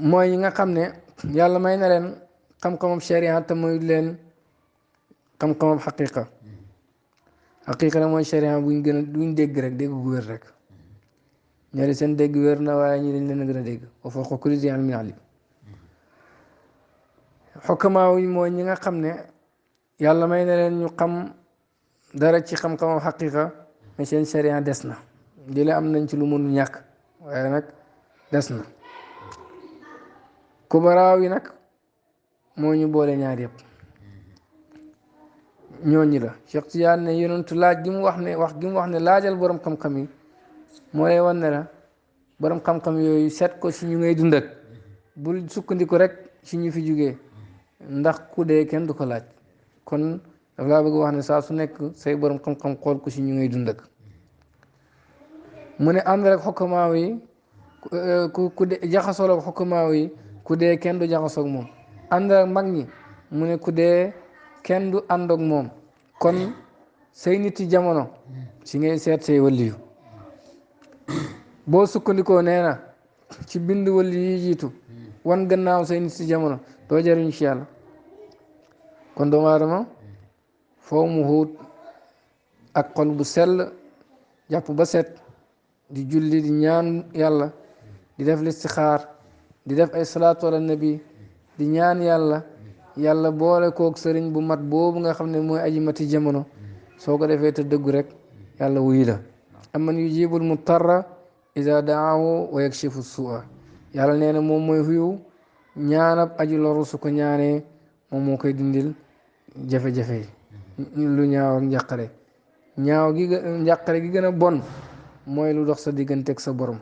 mooy ñi nga xam ne yàlla may na leen xam-xamam sharia te muy leen xam-xamam xaqiqa xaqiqa la mooy sharia buñ gën a buñ dégg rek dégg gu wér rek ñaari seen dégg wér na waaye ñi dañ leen a gën a dégg wa fawqa kulli zi ilmin alim xukkamaa yi mooy ñi nga xam ne yàlla may na leen ñu xam dara ci xam-xamam xaqiqa mais seen sharia des na jële am nañ ci lu mënu ñàkk waaye nag des na kubaraaw yi nag moo ñu boole ñaar yëpp ñooñu la Cheikh Tidiane ne yonentu laaj gi mu wax ne wax gi mu wax ne laajal borom xam-xam yi moo lay wan ne la borom xam-xam yooyu seet ko si ñu ngay dundat bul sukkandiku rek si ñu fi jugee ndax ku dee kenn du ko laaj kon daf laa bëgg wax ne saa su nekk say borom xam-xam xool ko si ñu ngay dundak mu ne ànd rek xokkamaaw yi ku dee jaxasoo ak xokkamaaw yi ku dee kenn du jaxasoo ak moom ànd ak mag ñi mu ne ku dee kenn du ànd ak moom kon say nit yi jamono si ngay seet say waliyu boo sukkandikoo nee na ci bind wali yi jiitu wan gannaaw say nit yi jamono doo jariñ ci yàlla kon doomu aadama foo mu xuut ak xol bu sell jàpp ba set di julli di ñaan yàlla di def listixaar di def ay salaatu ala nabi di ñaan yàlla yàlla boole kook sëriñ bu mat boobu nga xam ne mooy aji mati jamono soo ko defee te dëggu rek yàlla wuyu la amman yujibul mutarra iza daahu wa yakshifu su'a yàlla nee na moom mooy huyu ñaanab aji loru su ko ñaanee moom moo koy dindil jafe-jafe lu ñaaw ak njàqare ñaaw gi njàqare gi gën a bon mooy lu dox sa diggante ak sa borom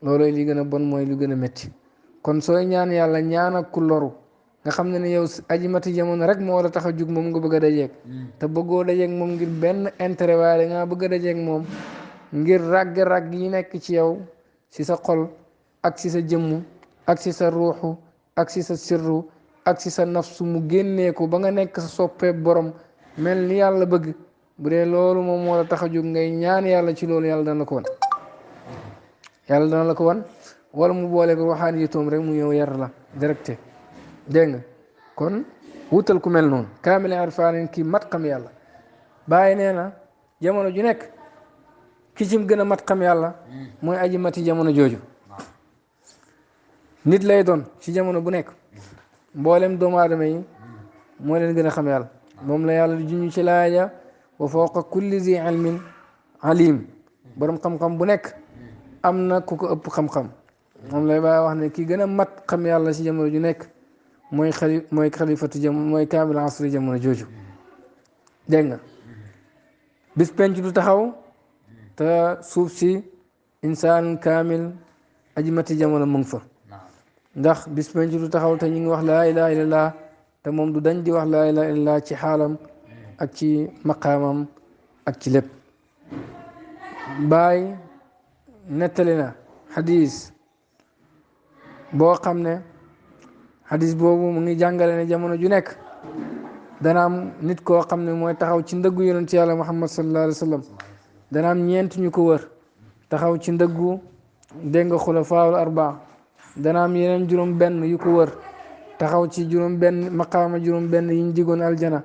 loolooy li gën a bon mooy lu gën a métti kon sooy ñaan yàlla ñaan ak ku loru nga xam ne ne yow aji mati jamono rek moo la tax a jug moom nga bëgg a dajeeg te bëggoo dajeeg moom ngir benn intérêt waaye dangaa bëgg a dajeeg moom ngir ràgg-ràgg yi nekk ci yow si sa xol ak si sa jëmm ak si sa ruuxu ak si sa sirru ak si sa nafsu mu génnee ko ba nga nekk sa soppee borom mel ni yàlla bëgg bu dee loolu moom moo la tax a jóg ngay ñaan yàlla ci loolu yàlla dana la ko wan yàlla dana la ko wan wala mu boole ko waxaan yitoom rek mu ñëw yar la directe dégg nga kon wutal ku mel noonu kaamil arfaanin kii mat xam yàlla bàyyi nee na jamono ju nekk ki ci gën a mat xam yàlla mooy aji mati jamono jooju nit lay doon ci jamono bu nekk mboolem doomu aadama yi moo leen gën a xam yàlla moom la yàlla di juñu ci laaya wa fawqa kulli zi ilmin alim borom xam-xam bu nekk am na ku ko ëpp xam-xam moom lay bàyyi wax ne kii gën a mat xam yàlla si jamono ju nekk mooy xalifatu jamono mooy kaamil asri jamono jooju dégg nga bis penc du taxaw te suuf si insaan kaamil aji mati jamono mu ngi fa ndax bis penc du taxaw te ñu ngi wax laa ilaha illallah te moom du dañ di wax laa ilaha illallah ci xaalam ak ci maqaamam ak ci lépp baay nettali na xadis boo xam ne xadis boobu mu ngi jàngale ne jamono ju nekk dana am nit koo xam ne mooy taxaw ci ndëggu yonent yàlla muhammad sallallahu alayhi wa sallam dana am ñeent ñu ko wër taxaw ci ndëggu dégg nga xulafaawul arbaa dana am yeneen juróom benn yu ko wër taxaw ci juróom benn maqaama juróom benn yi ñu digoon aljana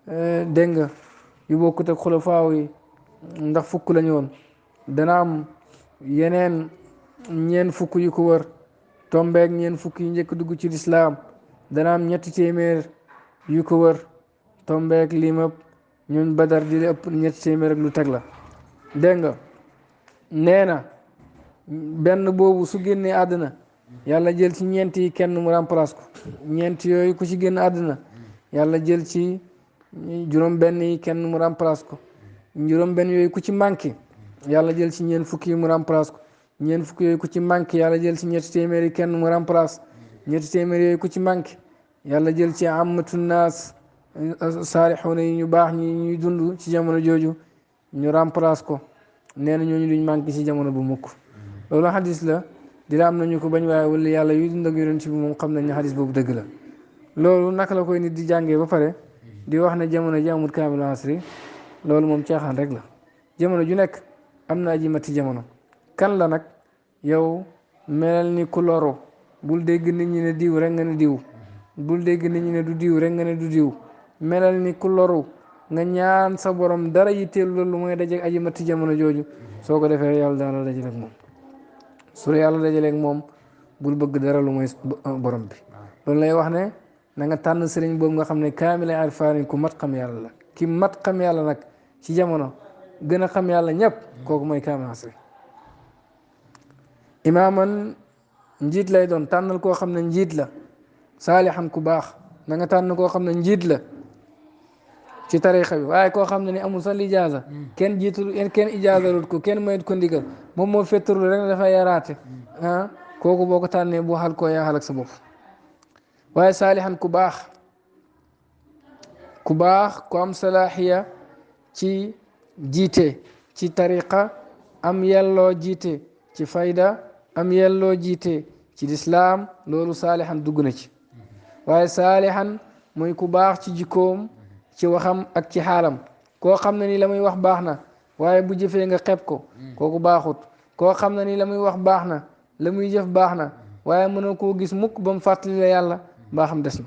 dégg nga yu bokkut ak xulafaaw yi ndax fukk lañu woon dana am yeneen ñeen fukk yu ko wër tombeeg ñeen fukk yi njëkk dugg ci lislaam dana am ñetti téeméer yu ko wër tombeeg limab ñooñ badar di ëpp ñetti téeméer ak lu teg la dégg nga nee na benn boobu su génnee àdduna yàlla jël ci ñeent yi kenn mu remplace ko ñeent yooyu ku ci génn àdduna yàlla jël ci juróom benn yi kenn mu remplace ko juróom benn yooyu ku ci manqué yàlla jël ci ñeent fukk yi mu remplace ko ñeent fukk yooyu ku ci manqué yàlla jël ci ñetti téeméer yi kenn mu remplace ñetti téeméer yooyu ku ci manqué yàlla jël ci amatu naas saalixuuna yi ñu baax ñi ñuy dund ci jamono jooju ñu remplace ko nee na ñooñu duñ manqué ci jamono bu mukk loolu xadis la dina am nañu ko bañ waaye wala yàlla yuy dund ak yonent bi moom xam nañ ne xadis boobu dëgg la loolu naka la koy nit di jàngee ba pare di wax ne jamono ji amul kaamil asri loolu moom caaxaan rek la jamono ju nekk am na aji mati jamono kan la nag yow melal ni ku loru bul dégg nit ñi ne diw rek nga ne diw bul dégg nit ñi ne du diw rek nga ne du diw melal ni ku loru nga ñaan sa borom dara yitteelu loolu mooy dajeeg aji mati jamono jooju soo ko defee yàlla dana la dajaleeg moom su la yàlla dajaleeg moom bul bëgg dara lu mooy borom bi loolu lay wax ne na nga tànn sëriñ boobu nga xam ne kaamil arfaani ku mat xam yàlla la ki mat xam yàlla nag ci jamono gën a xam yàlla ñëpp kooku mooy kaamil asri imaaman njiit lay doon tànnal koo xam ne njiit la saalixan ku baax na nga tànn koo xam ne njiit la ci tarixa bi waaye koo xam ne ni amul sax lijaaza kenn jiitul kenn ijaazarut ko kenn mayut ko ndigal moom moo fettarul rek dafa yaraate ah kooku boo ko tànnee boo xal koo yaa xal ak sa bopp waaye saalixan ku baax ku am salaaxiya ci jiite ci tariqa am yelloo jiite ci fayda am yelloo jiite ci lislaam loolu saalixan dugg na ci waaye saalixan mooy ku baax ci jikkoom ci waxam ak ci xaalam koo xam ne ni la muy wax baax na waaye bu jëfee nga xeeb ko kooku baaxut koo xam ne ni la muy wax baax na la muy jëf baax na waaye mënoo koo gis mukk ba mu fàttali la yàlla baaxam des na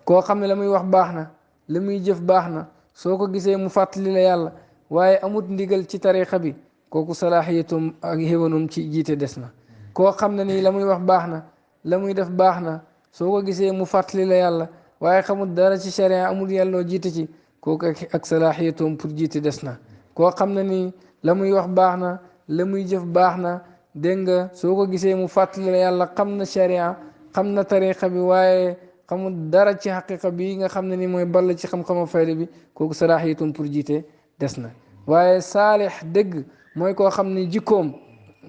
koo xam ne la muy wax baax na la muy jëf baax na soo ko gisee mu fàttali la yàlla waaye amut ndigal ci tariqa bi kooku salaaxiyatum ak xéwanum ci jiite des na koo xam ne nii la muy wax baax na la muy def baax na soo ko gisee mu fàttali la yàlla waaye xamul dara ci sharia amul yàlloo jiite ci kooku ak salaaxiyatum pour jiite des na koo xam ne nii la muy wax baax na la muy jëf baax na dégg nga soo ko gisee mu fàttali la yàlla xam na sharia xam na tariqa bi waaye xamul dara ci xaqiqa bi nga xam ne ni mooy ball ci xam-xama fayda bi kooku salaaxiyatum pour jiite des na waaye saalix dëgg mooy koo xam ne jikkoom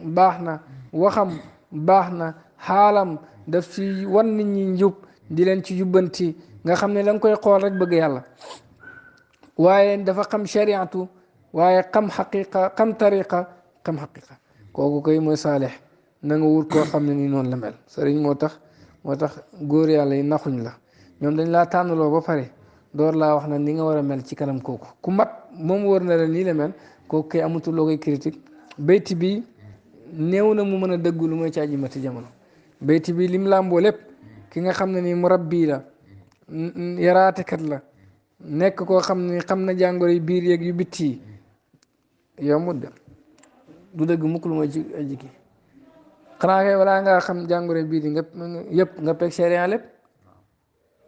baax na waxam baax na xaalam daf ci wan nit ñi njub di leen ci jubbanti nga xam ne da nga koy xool rek bëgg yàlla waaye dafa xam shariatu waaye xam xaqiqa xam tariqa xam xaqiqa kooku koy mooy saalix na nga wut koo xam ne ni noonu la mel sëriñ moo tax góor yàlla yi naxuñ la ñoom dañ laa tànnaloo ba pare door laa wax na ni nga war a mel ci kanam kooku ku mat moom wër na la nii la mel kooku kay amatul loo koy critique bayti bi néew na mu mën a dëggu lu mooy ci aji mati jamono bayti bi lim làmboo lépp ki nga xam ne ni murabbi la yaraatekat la nekk koo xam ne xam na jàngoro yi biir yeeg yu bitti yi yombut de du dëgg mukk lu mooy ci aji ki xanaa kay walaa ngaa xam jàngoro bii di nga yëpp nga peg sharia lépp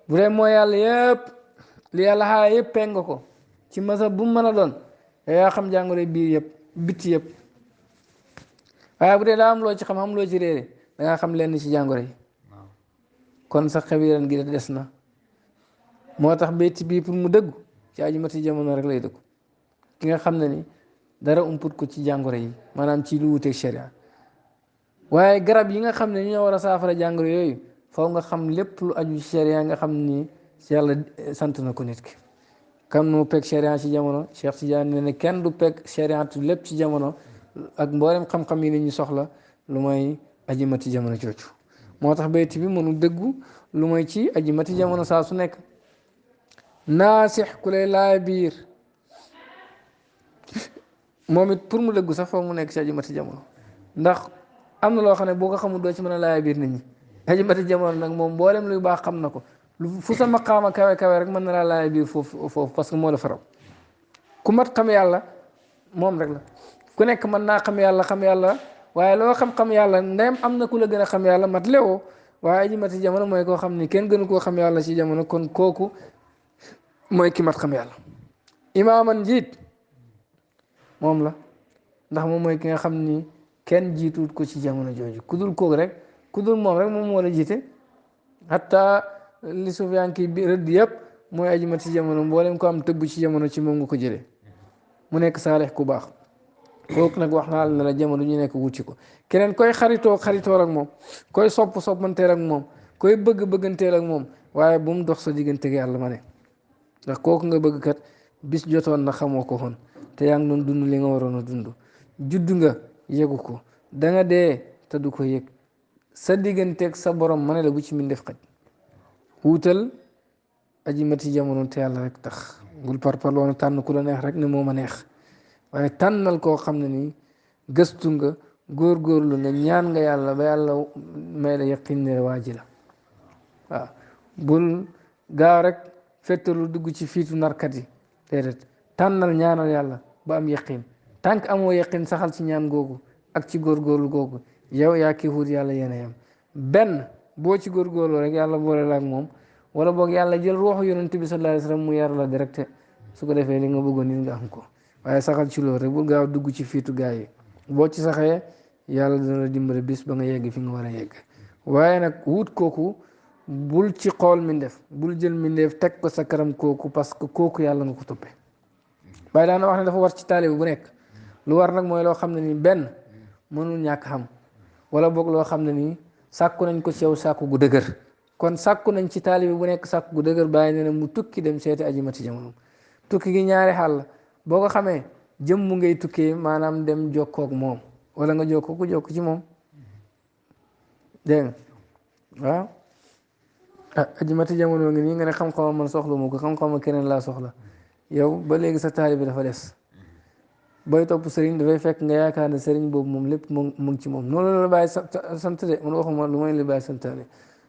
bu dee mooy yàlla yëpp li yàlla xaaya yëpp peg nga ko ci masa bu mu mën a doon yaa xam jàngoro biir yëpp bitti yëpp waaye bu dee daa am loo ci xam loo ci réere da ngaa xam lenn ci jàngoro yi kon sax xabiran gi des na moo tax béyti bii pour mu dëggu ci aju mati jamono rek lay dëggu ki nga xam ne ni dara umput ko ci jàngoro yi maanaam ci lu wuteeg sharia waaye garab yi nga xam ne ñoo war a saafara jàngoro yooyu faw nga xam lépp lu aju ci sharia nga xam ni yàlla sant na ko nit ki kan moo peg sharia ci jamono Cheikh Tidiane ne ne kenn du peg sharia lépp ci jamono ak mboolem xam-xam yi ni ñu soxla lu may aji mati jamono coocu moo tax bayti bi mënu dëggu lu may ci aji mati jamono saa su nekk naasix ku lay laay biir moom it pour mu dëggu sax foofu mu nekk ci aji mati jamono ndax am na loo xam ne boo ko xamul doo ci mën a laay biir nit ñi aji mati jamono nag moom mboolem luy baax xam na ko fu sa maqaama kawe kawe rek mën na laa laay biir foofu parce que moo la faraw ku mat xam yàlla moom rek la ku nekk mën naa xam yàlla waaye loo xam-xam yàlla ndem am na ku la gën a xam yàlla mat lewoo waaye aji mati jamono mooy koo xam ni kenn gënu koo xam yàlla ci jamono kon kooku mooy ki mat xam yàlla imaaman njiit moom la ndax moom mooy ki nga xam ni kenn jiituut ko ci jamono jooju kudul kooku rek kudul moom rek moom moo la jiite hatta li Sufyaan ki bi rëdd yëpp mooy aji mati jamono mboolem ko am tëbb ci jamono ci moom nga ko jëlee mu nekk saalix ku baax kooku nag wax naa la ne la jamono ñu nekk wuti ko keneen koy xaritoo ak moom koy soppanteel ak moom koy bëgganteel ak moom waaye bu mu dox sa diggante ak yàlla ma ne ndax kooku nga bëgg kat bis jotoon na xamoo ko woon te yaa ngi doon dund li nga waroon a dund judd nga yëgu ko da nga dee te du ko yëg sa digganteeg sa borom ma ne la bu ci min def xaj wuutal aji mati jamono te yàlla rek tax bul parparloona tànn ku la neex rek ne moo ma neex waaye tànnal koo xam ne nii gëstu nga góorgóorlu nga ñaan nga yàlla ba yàlla may la yaqin ne waa ji la waaw bul gaaw rek fettalu dugg ci fiitu narkat yi déedéet tànnal ñaanal yàlla ba am yaqin tant que amoo yaqin saxal ci ñaan googu ak ci góorgóorlu googu yow yaa kii wut yàlla yéen a yem benn boo ci góorgóorlu rek yàlla boole la ak moom wala boog yàlla jël ruuxu yonent bi sallallahu alayhi wasallam mu yar la direct su ko defee li nga bëggoon nit nga am ko waaye saxal ci loolu rek bul gaaw dugg ci fiitu gaa yi boo ci saxee yàlla dina la dimbale bis ba nga yegg fi nga war a yegg waaye nag wut kooku bul ci xool mindeef bul jël mindeef teg ko sa kanam kooku parce que kooku yàlla nga ko toppee waaye daana wax ne dafa war ci taalibe bu nekk lu war nag mooy loo xam ne nii benn mënul ñàkk xam wala boog loo xam ne nii sàkku nañ ko ci yow sàkku gu dëgër kon sàkku nañ ci taalibe bu nekk sàkku gu dëgër bàyyi ne ne mu tukki dem seeti aji mati jamono tukki gi ñaari xaal la boo ko xamee jëmm ngay tukkee maanaam dem jokkoog moom wala nga jokkoo ku jokk ci moom dégg nga waaw aji mati jamono ngi nii nga ne xam-xamam man soxla moo ko xam-xamam keneen laa soxla yow ba léegi sa taalibe dafa des booy topp sëriñ dafay fekk nga yaakaar ne sëriñ boobu moom lépp mu ngi ci moom noonu la bàyyi sant de man waxuma lu may li bàyyi santaane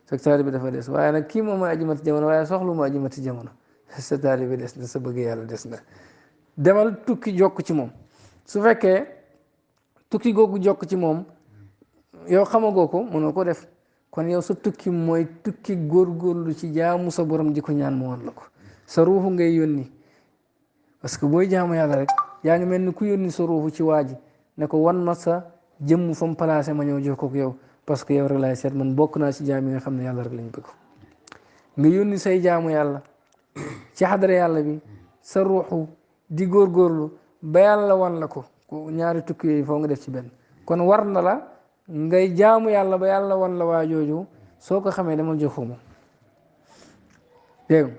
sa taalibe dafa des waaye nag kii moom mooy aji mati jamono waaye soxlu mu aji mati jamono sa taalibe des na sa bëgg yàlla des na demal tukki jokk ci moom su fekkee tukki googu jokk ci moom yow xamagoo ko mënoo ko def kon yow sa tukki mooy tukki góorgóorlu ci jaamu sa borom di ko ñaan mu wan la ko sa ruuxu ngay yónni parce que booy jaamu yàlla rek yaa ngi mel ni ku yónni sa ruuxu ci waa ji ne ko wan ma sa jëmm fa mu placé ma ñëw jox ko yow parce que yow rek laay seet man bokk naa ci jaam yi nga xam ne yàlla rek lañ bëgg nga yónni say jaamu yàlla ci xadara yàlla bi sa ruuxu di góorgóorlu ba yàlla wan la ko ñaari tukki yooyu foo nga def ci benn kon war na la ngay jaamu yàlla ba yàlla wan la waa jooju soo ko xamee dama jox ma dégg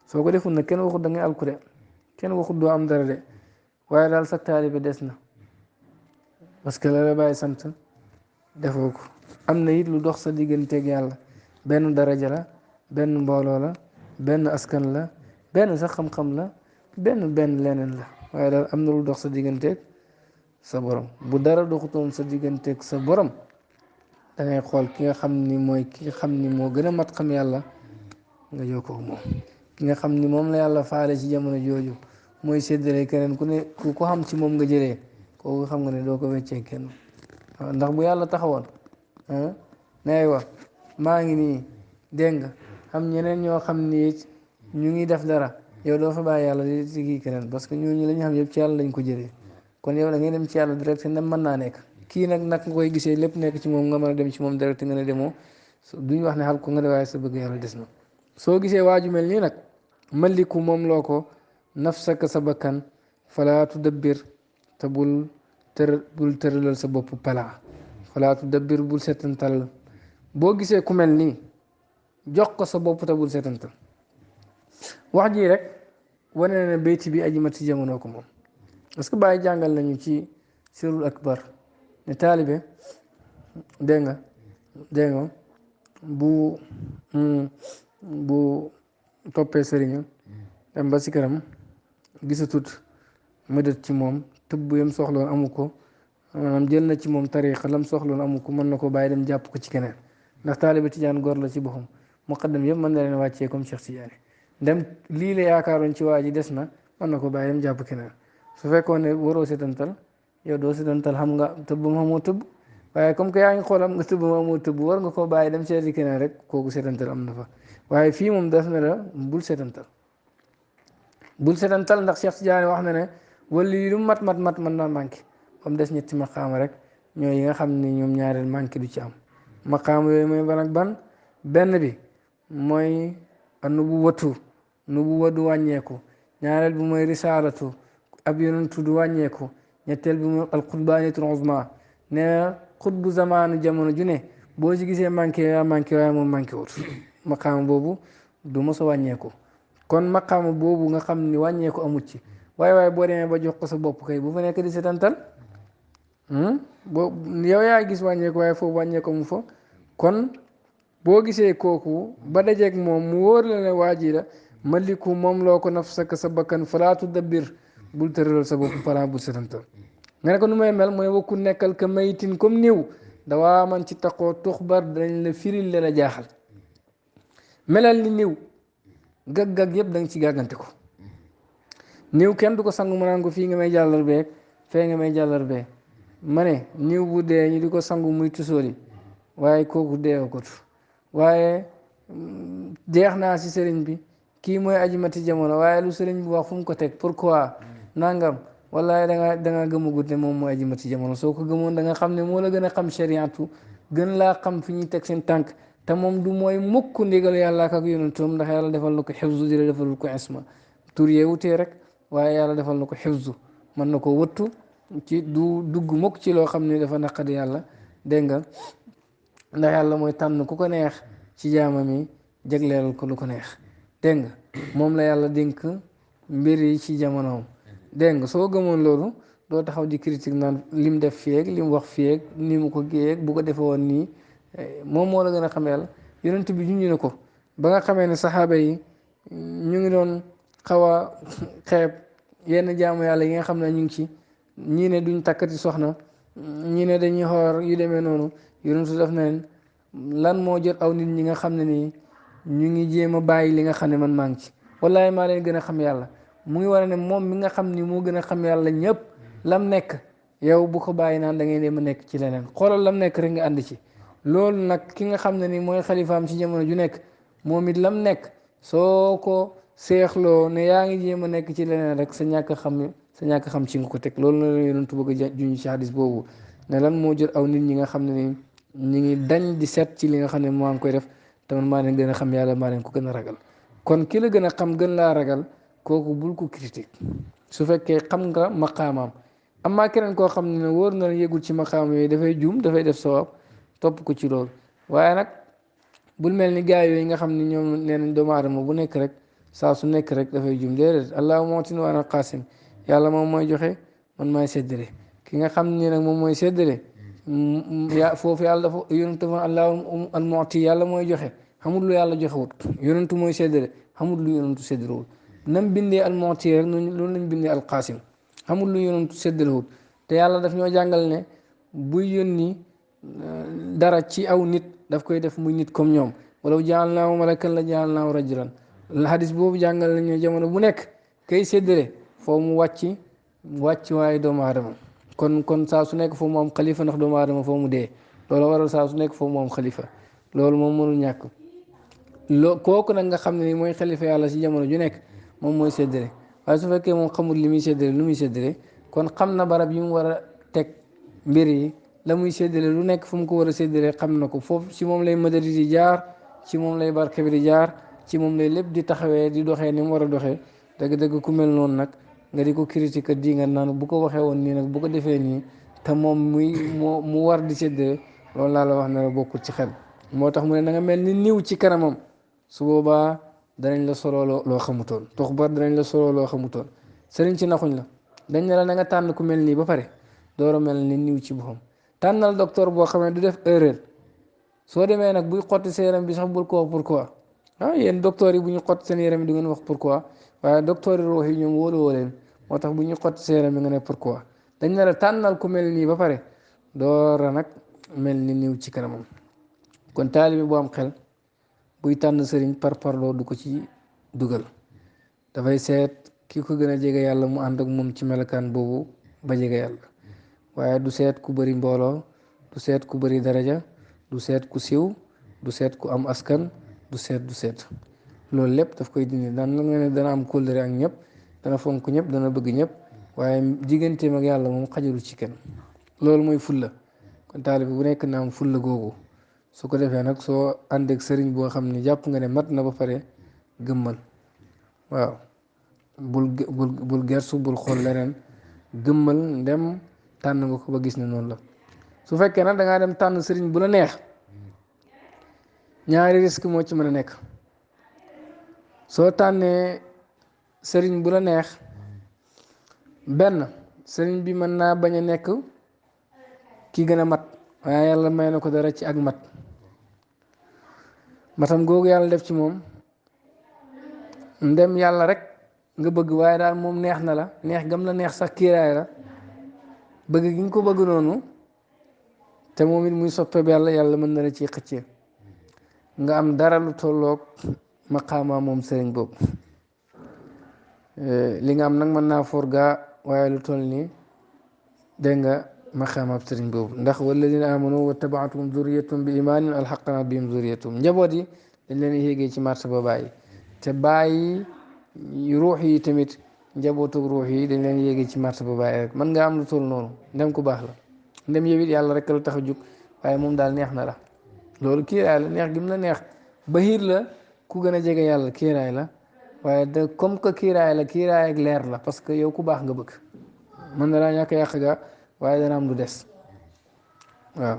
soo ko deful nag kenn waxut da ngay alku de kenn waxut doo am dara de waaye daal sa taalibe des na parce que la la bàyyi sant defoo ko am na it lu dox sa digganteeg yàlla benn daraja la benn mbooloo la benn askan la benn sax xam-xam la benn leneen la waaye daal am na lu dox sa digganteeg sa borom bu dara doxutoon sa digganteeg sa borom da ngay xool ki nga xam ni mooy ki nga xam ni moo gën a mat xam yàlla nga jokkoo ak moom ki nga xam ni moom la yàlla faale ci jamono jooju mooy séddale keneen ku ne ku ko xam ci moom nga jëlee kooku xam nga ne doo ko weccee kenn ndax bu yàlla taxawoon ne aywa maa ngi nii dégg nga am ñeneen ñoo xam ni ñu ngi def dara yow doo fa bàyyi yàlla di si kii keneen parce que ñooñu la ñu xam yëpp ci yàlla lañ ko jëlee kon yow da ngay dem ci yàlla direct ndem mën naa nekk kii nag nag nga koy gisee lépp nekk ci moom nga mën a dem ci moom direct nga ne demoo duñ wax ne xal ko nga de waaye sa bëgg yàlla des na soo gisee waaju mel nii nag maliku moom loo ko nafsaka sa bakkan falaa tudabbir te bul tëralal sa bopp palaa falaa tudabbir bul setantal boo gisee ku mel nii jox ko sa bopp te bul setantal wax ji rek wane na ne bayti bi aji mat ci jamono ko moom parce que bàyyi jàngal nañu ci sirul akbar ne taalibe dégg nga bu toppee sëriñam dem ba si kanam gisatut mëdët ci moom tëbb yam soxloon amu ko maanaam jël na ci moom tariixa lam soxloon amu ko mën na ko bàyyi dem jàpp ko ci keneen ndax taalibe tijaan góor la ci boppam muqaddam yëpp mën na leen wàccee comme Cheikh Tidiane dem lii la yaakaaroon ci waa ji des na mën na ko bàyyi dem jàpp keneen su fekkoon ne waroo setantal yow doo setantal xam nga tëbb ma moo tëbb waaye comme que yaa ngi xool am nga tëbb ma moo tëbb war nga koo bàyyi dem seeti keneen rek kooku setantal am na fa waaye fii moom def na la bul setantal ndax Cheikh Tidiane wax na ne wala yi lu mat mën naa manqué comme des ñetti maqaama rek ñooy yi nga xam ne ñoom ñaareel manqué du ci am maqaama yooyu mooy ban ak ban benn bi mooy nubuwatu du wàññeeku ñaareel bi mooy risaalatu ab yonantu du wàññeeku ñetteel bi mooy alxutbaanitul uzma ne xutbu zamaanu jamono ju ne boo ci gisee manqué yaa manqué waaye moom manqué wut maqaama boobu du mos a wàññeeku kon maqaama boobu nga xam ni wàññeeku amut ci waaye boo demee ba jox ko sa bopp kay bu fa nekk di setantal boo yow yaa gis wàññeeku waaye foofu wàññeeku mu fa kon boo gisee kooku ba dajeeg moom mu wóor la ne waa ji la maliku moom loo ko nafsaka sa bakkan falaatu dabbir bul tëralal sa bopp palaa bul setantal nga ne ko nu may mel mu ne wakku nekkal ka mayitin comme néew dawaa man ci taqoo tuxbar dañ la firil la jaaxal melal ni néew gag-gag yëpp da nga ci gàggante ko néew kenn du ko sang mu naan ko fii nga may jàllar beeg fee nga may jàllar bee ma ne néew bu dee ñu di ko sangu muy tusóoli waaye kooku deewa ko waaye jeex naa si sëriñ bi kii mooy aji mati jamono waaye lu sëriñ bi wax fu mu ko teg pourquoi nangam wallahi da nga gëmagut ne moom mooy aji mati jamono soo ko gëmoon da nga xam ne moo la gën a xam shariatu gën laa xam fi ñuy teg seen tànk te moom du mooy mukk ndigal yàlla ak yonentam ndax yàlla defal na ko xifzu di la defal ko isma tur yee wutee rek waaye yàlla defal na ko xifzu mën na ko wëttu ci du dugg mukk ci loo xam ne dafa naqadi yàlla dégg nga ndax yàlla mooy tànn ku ko neex ci jaamam yi jagleel ko lu ko neex dégg nga moom la yàlla dénk mbir yi ci jamonoom dégg nga soo gëmoon loolu doo taxaw di critique naan lim def fii ak lim wax fii ak ni mu ko géeyee bu ko defee woon nii moom moo la gën a xam yàlla yonent bi junj na ko ba nga xamee ne saxaaba yi ñu ngi doon xaw a xeeb yenn jaamu yàlla yi nga xam ne ñu ngi ci ñii ne duñ takkati soxna ñii ne dañuy xoor yu demee noonu yonentu def na leen lan moo jot aw nit ñi nga xam ne nii ñu ngi jéem a bàyyi li nga xam ne man maa ngi ci wallahi maa leen gën a xam yàlla mu ngi war a ne moom mi nga xam ni moo gën a xam yàlla ñëpp lam nekk yow bu ko bàyyi naan da ngay dem a nekk ci leneen xoolal lam nekk rek nga ànd ci loolu nag ki nga xam ne ni mooy xalifaam ci jamono ju nekk moom it lam nekk soo ko seexloo ne yaa ngi jéem a nekk ci leneen rek sa ñàkk xam ci nga ko teg loolu la yonentu bëgg a juñ ci hadis boobu ne lan moo jot aw nit ñi nga xam ne ni ñu ngi dañ di seet ci li nga xam ne maa ngi koy def te man maa leen gën a xam yàlla maa leen ko gën a ragal kon ki la gën a xam gën laa ragal kooku bul ko critique su fekkee xam nga maqaamaam amaa keneen koo xam ne wóor na la yëgul ci maqaam yooyu dafay juum dafay def sawab topp ko ci loolu waaye nag bul mel ni gaa yooyu nga xam ne ñoom nee nañ doomu aadama bu nekk rek saa su nekk rek dafay juum déedéet allahumma mootin wa ana qasim yàlla moom mooy joxe man maay séddale ki nga xam ne nag moom mooy séddale foofu yàlla dafa yonentu ma allahu al mu'ti yàlla mooy joxe xamul lu yàlla joxewut yonentu mooy séddale xamul lu yonentu séddalewut nam bindee al mu'ti rek loolu lañ bindee al qasim xamul lu yonentu séddalewut te yàlla daf ñoo jàngal ne buy yónni dara ci aw nit daf koy def muy nit comme ñoom walaw jaalnaahu malakan la jaalnaahu rajulan hadis boobu jàngal nañu jamono bu nekk kay séddale foo mu wàcc waaye doomu aadama kon saa su nekk foofu mu am xalifa ndax doomu aadama foo mu dee loolu waral saa su nekk foofu mu am xalifa loolu moom mënul ñàkk kooku nag nga xam ne ni mooy xalifa yàlla si jamono ju nekk moom mooy séddale waaye su fekkee moom xamul li muy séddale lu muy séddale kon xam na barab yi mu war a teg mbir yi la muy séddale lu nekk fu mu ko war a séddale xam na ko foofu ci moom lay madadi di jaar ci moom lay barke bi di jaar ci moom lay lépp di taxawee di doxee ni mu war a doxee dëgg-dëgg ku mel noonu nag nga di ko critique di nga naan bu ko waxee woon nii nag bu ko defee nii te moom mu war di séddale loolu laa la wax ne la bokkul ci xel moo tax mu ne na nga mel ni niw ci kanamam su boobaa danañ la soloo loo xamutoon toxbar danañ la soloo loo xamutoon sëriñ ci naxuñ la dañ ne la na nga tànn ku mel nii ba pare door a mel ni niw ci boppam tànnal docteur boo xam ne du def erreur soo demee nag buy xotti sa yaram bi sax bul ko wax pourquoi yéen docteur yi bu ñu xotti seen yaram bi du ngeen wax pourquoi waaye docteur yi ruux yi ñoom wóolu leen moo tax bu ñu xotti sa yaram bi nga ne pourquoi dañ ne la tànnal ku mel nii ba pare door a nag mel ni niw ci kanamam kon taalibi bu am xel buy tànn sëriñ par parloo du ko ci dugal dafay seet ki ko gën a jege yàlla mu ànd ak moom ci melokaan boobu ba jege yàlla waaye du seet ku bëri mbooloo du seet ku bëri daraja du seet ku siw du seet ku am askan du seet loolu lépp daf koy dindi daan la nga ne dana am kóllëre ak ñëpp dana fonk ñëpp dana bëgg ñëpp waaye digganteem ak yàlla moom xajalu ci kenn loolu mooy fulla kon taalibe bu nekk na am fulla googu su ko defee nag soo ànd ak sëriñ boo xam ne jàpp nga ne mat na ba pare gëmmal waaw bul gersu bul xool leneen gëmmal ndem tànn nga ko ba gis ne noonu la su fekkee nag dangaa dem tànn sëriñ bu la neex ñaari risque moo ci mën a nekk soo tànnee sëriñ bu la neex benn sëriñ bi mën naa bañ a nekk ki gën a mat waaye yàlla may na ko dara ci ak matam googu yàlla def ci moom ndem yàlla rek nga bëgg waaye daal moom neex na la neex gam la neex sax kiiraay la bëgg gi nga ko bëgg noonu te moom it muy soppeeb yàlla mën na la ciy xëccee nga am dara lu tolloog maqaama moom sëriñ boobu li nga am nag mën naa for gaa waaye lu toll nii dégg nga maqaamaab sëriñ boobu ndax walladina amanu wa tabaatuhum zurriyatum bi imaanin alxaqna bihim zurriyatum njaboot yi dañ leen yéegee ci marché ba bàyyi te bàyyi ruux yi tamit njabootug ruux yi dañ leen yéegee ci marché ba bàyyi rek mën nga am lu toll noonu ndem ku baax la ndem yow it yàlla rek la tax a jug waaye moom daal neex na la loolu kiiraay la neex gi mu la neex bahiir la ku gën a jege yàlla kiiraay la waaye de comme que kiiraay la kiiraay ak leer la parce que yow ku baax nga bëgg mën na laa ñàkk yàq ga waaye dana am lu des waaw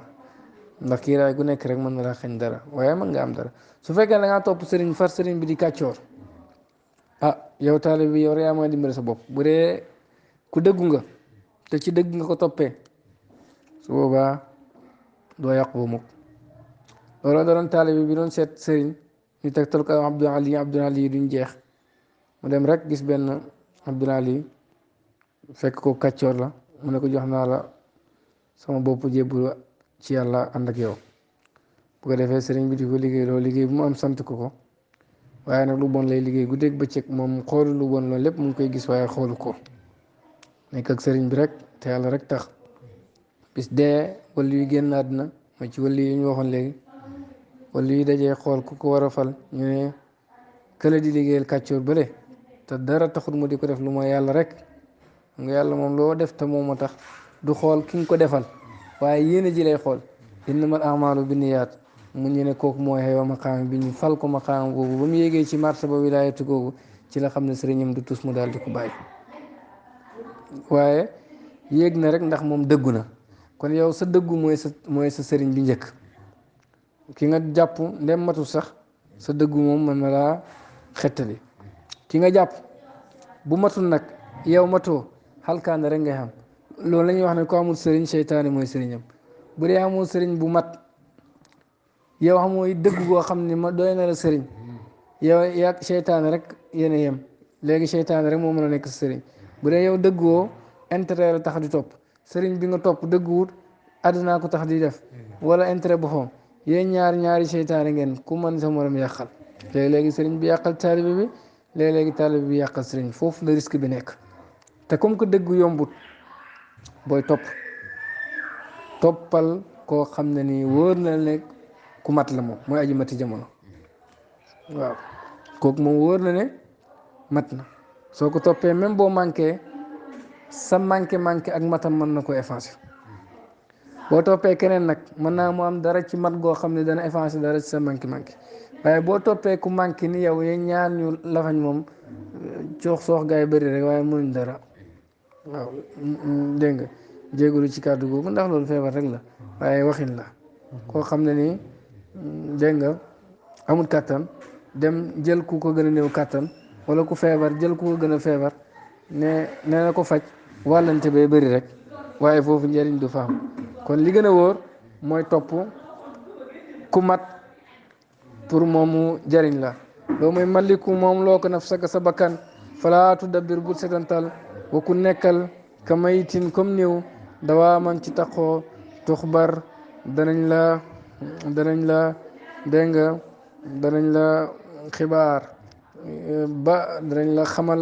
ndax kiiraay gu nekk rek mën na laa xañ dara waaye mën nga am dara su fekkee da ngaa topp sëriñ far sëriñ bi di kàccoor yow taalibe bi yow rek yaa mooy dimbali sa bopp bu dee ku dëggu nga te ci dëgg nga ko toppee su boobaa doo yàqu ba mukk loolu doon taalibe bi doon seet sëriñ ñu tegtal ko Abdul Ali duñ jeex mu dem rek gis benn Abdul Ali fekk ko kàccoor la mu ne ko jox naa la sama bopp jébbalu ci yàlla ànd ak yow bu ko defee sëriñ bi di ko liggéey loolu liggéey bu mu am sant ko waaye nag lu bon lay liggéey guddeeg bëccëg moom xoolu lu bon loolu lépp mu ngi koy gis waaye xoolu ko nekk ak sëriñ bi rek te yàlla rek tax bis dee wala yu génn àdduna mooy ci wala yi ñu waxoon léegi wala yu dajee xool ku ko war a fal ñu ne kële di liggéeyal kàccoor bële te dara taxul mu di ko def lu mooy yàlla rek nga yàlla moom loo def te moom a tax du xool ki nga ko defal waaye yéene ji lay xool innamal a'maalu binniyaat mu ñu ne kooku mooy xewa maqaam bi ñu fal ko maqaam boobu ba mu yéegee ci marché ba wilaayatu googu ci la xam ne sëriñam du tus mu daal di ko bàyyi waaye yéeg na rek ndax moom dëggu na kon yow sa dëggu mooy sa sëriñ bi njëkk ki nga jàpp ndem matul sax sa dëggu moom mën na laa xettali ki nga jàpp bu matul nag yow matoo xalkaane rek ngay xam loolu la ñuy wax ne ko amul sëriñ seytaane mooy sëriñam bu dee amul sëriñ bu mat yow xamooy dëgg goo xam ne ma doy na la sëriñ yow yaa seytaane rek yéen a yem léegi seytaane rek moo mën a nekk sa sëriñ bu dee yow dëggoo intérêt la tax di topp sëriñ bi nga topp dëgguwut àddinaa ko tax di def wala intérêt boppam yéen ñaari seytaane ngeen ku mën sa morom yàqal léegi sëriñ bi yàqal taalibe bi léegi taalibe bi yàqal sëriñ foofu la risque bi nekk te comme que dëggu yombut booy toppal koo xam ne nii wóor na ne ku mat la moom mooy aji mati jamono waaw kooku moom wóor na ne mat na soo ko toppee même boo manqué sa manqué ak matam mën na ko effacer boo toppee keneen nag mën naa mu am dara ci mat goo xam ne dana effacer dara ci sa manqué waaye boo toppee ku manqué ni yow yéen ñaar ñu lafañ moom coox soox gaa yi bëri rek waaye mënuñ dara waaw dégg nga jégalu ci kàddu googu ndax loolu feebar rek la waaye waxin la koo xam ne nii dégg nga amul kàttan dem jël ku ko gën a néew kàttan wala ku feebar jël ku ko gën a feebar ne nee na ko faj wàllante bay bëri rek waaye foofu njëriñ du fa am kon li gën a wóor mooy topp ku mat pour moomu jëriñ la loo mooy maliku moom loo ko nafsaka sa bakkan falaa tudabbir bul setantal wa ku nekkal ka mayitin comme néew dawaa man ci taxoo tuxbar danañ la dégg nga danañ la xibaar ba danañ la xamal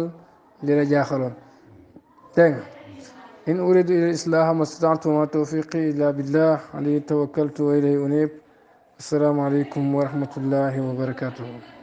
li la jaaxaloon dégg nga in uridu ila islaha ma stata'tu ma tawfiqi illa billah alayhi tawakkaltu wa ilayhi unib assalaamu aleykum wa rahmatullahi wa barakatuhu